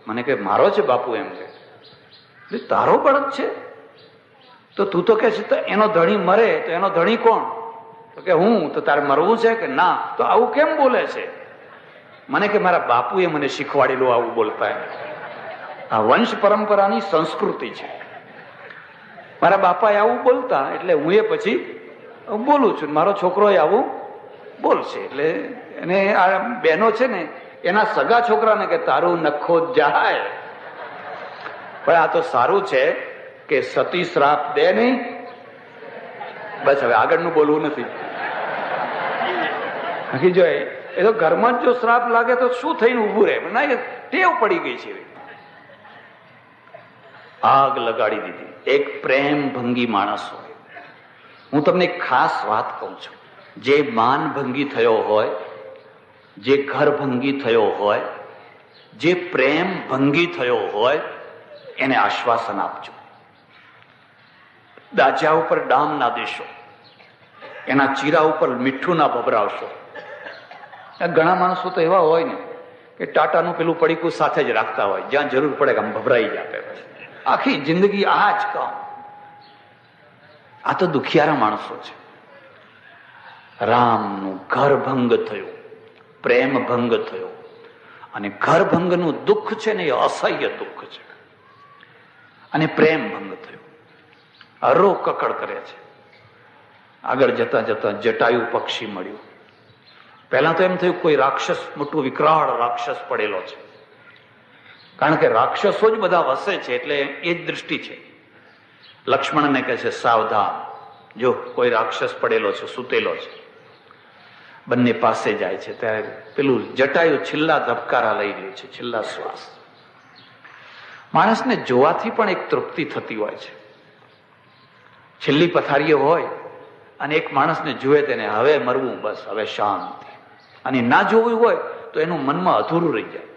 મને કે મારો છે બાપુ. એમ કે તારો બળદ છે? તો તું તો કે છે એનો ધણી મરે, તો એનો ધણી કોણ? તો કે હું. તો તારે મરવું છે કે ના? તો આવું કેમ બોલે છે? મને કે મારા બાપુએ મને શીખવાડેલું આવું બોલતા. આ વંશ પરંપરાની સંસ્કૃતિ છે. મારા બાપાએ આવું બોલતા એટલે હું એ પછી બોલું છું. મારો છોકરો આવું બોલશે એટલે એને આ બહેનો છે ને, એના સગા છોકરાને કે તારું નખો જાય. પણ આ તો સારું છે કે સતી શ્રાપ દે નહીં. બસ હવે આગળનું બોલવું નથી. બાકી જો એ તો ઘરમાં જ જો શ્રાપ લાગે તો શું થઈને ઉભું રહે? ના, એ ટેવ પડી ગઈ છે. આગ લગાડી દીધી. એક પ્રેમ ભંગી માણસ હોય. હું તમને ખાસ વાત કહું છું, જે માન ભંગી થયો હોય, જે ઘર ભંગી થયો હોય, જે પ્રેમ ભંગી થયો હોય, એને આશ્વાસન આપજો. દાજા ઉપર ડામ ના દેશો, એના ચીરા ઉપર મીઠું ના ભભરાવશો. ઘણા માણસો તો એવા હોય ને કે ટાટાનું પેલું પડીકું સાથે જ રાખતા હોય, જ્યાં જરૂર પડે કે આમ ભભરાઈ જાય. આખી જિંદગી આ જ કામ. આ તો દુખિયારા માણસો છે. રામનું ઘર ભંગ થયું, પ્રેમ ભંગ થયો. અને ઘર ભંગનું દુઃખ છે ને એ અસહ્ય દુઃખ છે. અને પ્રેમ ભંગ થયો, અરો કકડ કરે છે. આગળ જતા જતા જટાયુ પક્ષી મળ્યું. પહેલા તો એમ થયું કોઈ રાક્ષસ, મોટું વિકરાળ રાક્ષસ પડેલો છે, કારણ કે રાક્ષસો જ બધા વસે છે એટલે એ જ દૃષ્ટિ છે. લક્ષ્મણને કહે છે સાવધાન, જો કોઈ રાક્ષસ પડેલો છે, સૂતેલો છે. બંને પાસે જાય છે ત્યારે પેલું જટાયુ છેલ્લા ધબકારા લઈ રહ્યું છે, છેલ્લા શ્વાસ. માણસને જોવાથી પણ એક તૃપ્તિ થતી હોય છે. છેલ્લી પથારીઓ હોય અને એક માણસને જુએ તેને હવે મરવું, બસ હવે શાંતિ. અને ના જોવું હોય તો એનું મનમાં અધૂરું રહી જાય.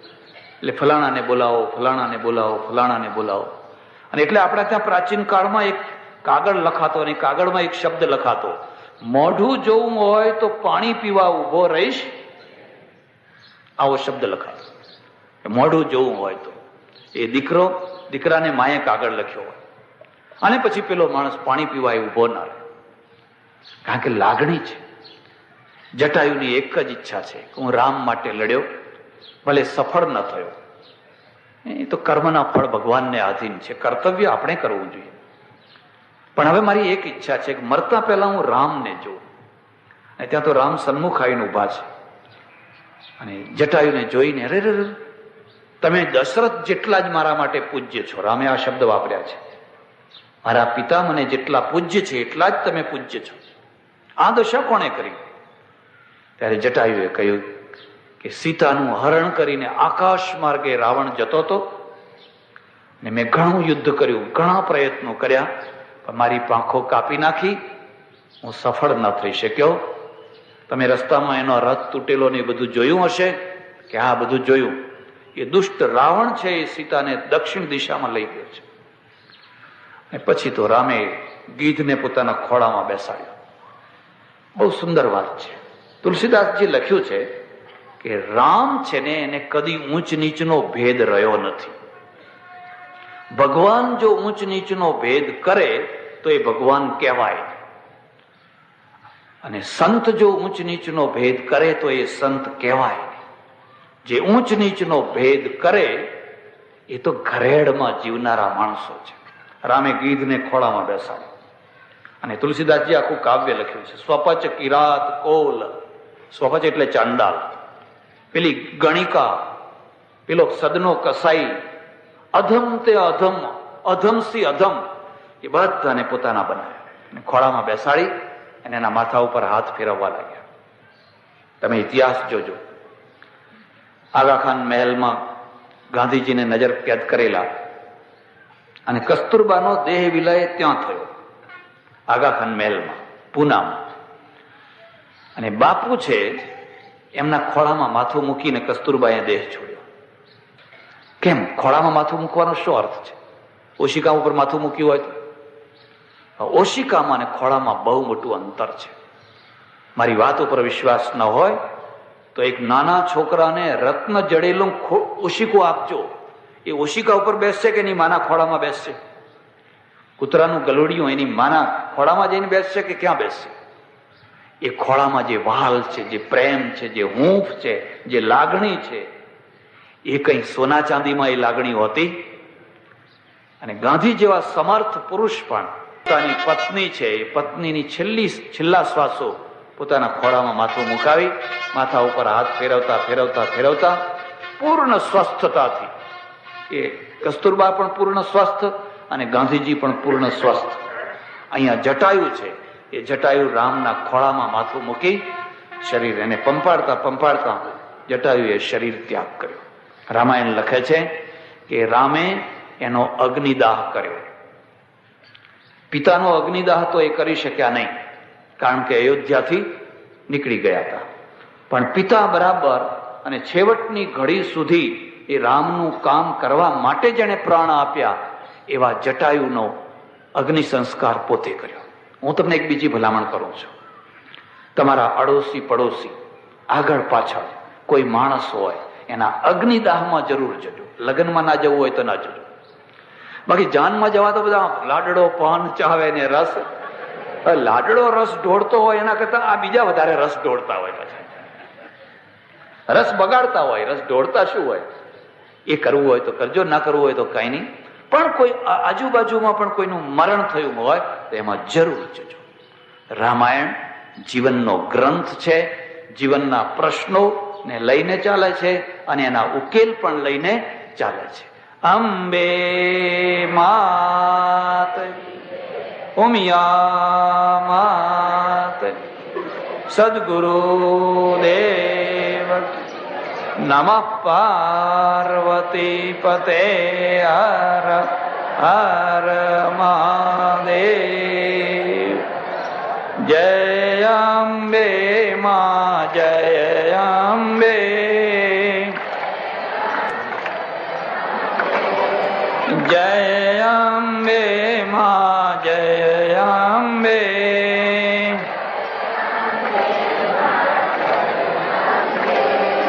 એટલે ફલાણાને બોલાવો, ફલાણાને બોલાવો, ફલાણાને બોલાવો. અને એટલે આપણા ત્યાં પ્રાચીન કાળમાં એક કાગળ લખાતો અને કાગળમાં એક શબ્દ લખાતો, મોઢું જોવું હોય તો પાણી પીવા ઉભો રહીશ, આવો શબ્દ લખાતો. મોઢું જોવું હોય તો એ દીકરાને માએ કાગળ લખ્યો હોય. અને પછી પેલો માણસ પાણી પીવા ઉભો ના રહે, કારણ કે લાગણી છે. જટાયુની એક જ ઈચ્છા છે કે હું રામ માટે લડ્યો, ભલે સફળ ન થયો, એ તો કર્મના ફળ ભગવાનને આધીન છે, કર્તવ્ય આપણે કરવું જોઈએ. પણ હવે મારી એક ઈચ્છા છે કે મરતા પહેલા હું રામને જોઉં. અને ત્યાં તો રામ સન્મુખ આવીને ઉભા છે. અને જટાયુને જોઈને, અરે રે, તમે દશરથ જેટલા જ મારા માટે પૂજ્ય છો. રામે આ શબ્દ વાપર્યા છે, મારા પિતા મને જેટલા પૂજ્ય છે એટલા જ તમે પૂજ્ય છો. આ દશા કોણે કરી? ત્યારે જટાયુએ કહ્યું કે સીતાનું હરણ કરીને આકાશ માર્ગે રાવણ જતો હતો ને મેં ઘણું યુદ્ધ કર્યું, ઘણા પ્રયત્નો કર્યા, પણ મારી પાંખો કાપી નાખી, હું સફળ ન થઈ શક્યો. તમે રસ્તામાં એનો રથ તૂટેલો ને એ બધું જોયું હશે કે હા, બધું જોયું. એ દુષ્ટ રાવણ છે એ સીતાને દક્ષિણ દિશામાં લઈ ગયો છે. અને પછી તો રામે ગીધને પોતાના ખોળામાં બેસાડ્યો. બહુ સુંદર વાત છે. તુલસીદાસજી લખ્યું છે કે રામ છે ને એને કદી ઊંચ નીચનો ભેદ રહ્યો નથી. ભગવાન જો ઊંચ નીચનો ભેદ કરે તો એ ભગવાન કહેવાય, અને સંત જો ઊંચ નીચનો ભેદ કરે તો એ સંત કહેવાય. જે ઊંચ નીચનો ભેદ કરે એ તો ઘરેડમાં જીવનારા માણસો છે. રામે ગીધને ખોળામાં બેસાડ્યો. અને તુલસીદાસજી આખું કાવ્ય લખ્યું છે. સ્વપચ કિરાત કોલ, સ્વપચ એટલે ચાંડાલ, પેલી ગણિકા, પેલો સદનો કસાઈ, અધમ તે અધમ, અધમ સી અધમ, એ બધાને પોતાના બનાવ્યા. ખોળામાં બેસાડી અને એના માથા ઉપર હાથ ફેરવવા લાગ્યા. તમે ઇતિહાસ જોજો. આગાખાન મહેલમાં ગાંધીજીને નજર કેદ કરેલા અને કસ્તુરબાનો દેહ વિલય ત્યાં થયો, આગાખાન મહેલમાં, પૂનામાં. અને બાપુ છે એમના ખોળામાં માથું મૂકીને કસ્તુરબાએ દેહ છોડ્યો. કેમ? ખોળામાં માથું મૂકવાનો શું અર્થ છે? ઓશિકા ઉપર માથું મૂક્યું હોય તો? ઓશિકામાં અને ખોળામાં બહુ મોટું અંતર છે. મારી વાત ઉપર વિશ્વાસ ન હોય તો એક નાના છોકરાને રત્ન જડેલું ઓશિકું આપજો, એ ઓશિકા ઉપર બેસશે કે એની માના ખોળામાં બેસશે? કૂતરાનું ગલુડિયું એની માના ખોળામાં જઈને બેસશે કે ક્યાં બેસશે? એ ખોળામાં જે વહાલ છે, જે પ્રેમ છે, જે હૂંફ છે, જે લાગણી છે, એ કઈ સોના ચાંદીમાં એ લાગણી હોતી? અને ગાંધી જેવા સમર્થ પુરુષ પણ પોતાની પત્ની છે, એ પત્નીની છેલ્લા શ્વાસો પોતાના ખોળામાં માથું મુકાવી, માથા ઉપર હાથ ફેરવતા ફેરવતા ફેરવતા પૂર્ણ સ્વસ્થતાથી, એ કસ્તુરબા પણ પૂર્ણ સ્વસ્થ અને ગાંધીજી પણ પૂર્ણ સ્વસ્થ. અહીંયા જટાયુ છે, એ જટાયુ રામના ખોળામાં માથું મૂકી શરીર એને પંપાડતા પંપાડતા જટાયુએ શરીર ત્યાગ કર્યો. રામાયણ લખે છે કે રામે એનો અગ્નિદાહ કર્યો. પિતાનો અગ્નિદાહ તો એ કરી શક્યા નહીં, કારણ કે અયોધ્યાથી નીકળી ગયા હતા. પણ પિતા બરાબર અને છેવટની ઘડી સુધી એ રામનું કામ કરવા માટે જેણે પ્રાણ આપ્યા એવા જટાયુનો અગ્નિ સંસ્કાર પોતે કર્યો. હું તમને એક બીજી ભલામણ કરું છું. તમારા અડોશી પડોશી આગળ પાછળ કોઈ માણસ હોય એના અગ્નિદાહમાં જરૂર જજો. લગ્નમાં ના જવું હોય તો ના જજો. બાકી જાનમાં જવા તો બધા લાડડો પાન ચાવે ને રસ લાડડો રસ ઢોળતો હોય એના કરતા આ બીજા વધારે રસ ઢોળતા હોય. પાછા રસ બગાડતા હોય, રસ ઢોળતા શું હોય? એ કરવું હોય તો કરજો, ના કરવું હોય તો કઈ નહીં. પણ કોઈ આજુબાજુમાં પણ કોઈનું મરણ થયું હોય તો એમાં જરૂર જજો. રામાયણ જીવનનો ગ્રંથ છે, જીવનના પ્રશ્નો ને લઈને ચાલે છે અને એના ઉકેલ પણ લઈને ચાલે છે. અંબે માત, ઉમિયા માત, સદગુરુ દેવ નમઃ પાર્વતી પતે. હર હર મહાદેવ. જય અંબે માં, જય અંબે. જય અંબે માં, જય અંબે.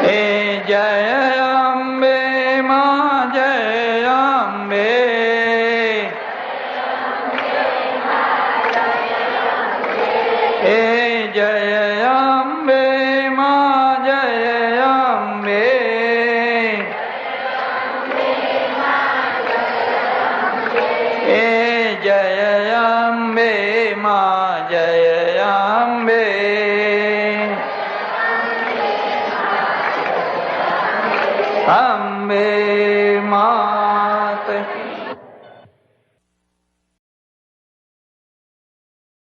એ જય અંબે માં, જય અંબે. એ જય અંબે માં, જય અંબે. એ જય અંબે માં, જય અંબે. અંબે માં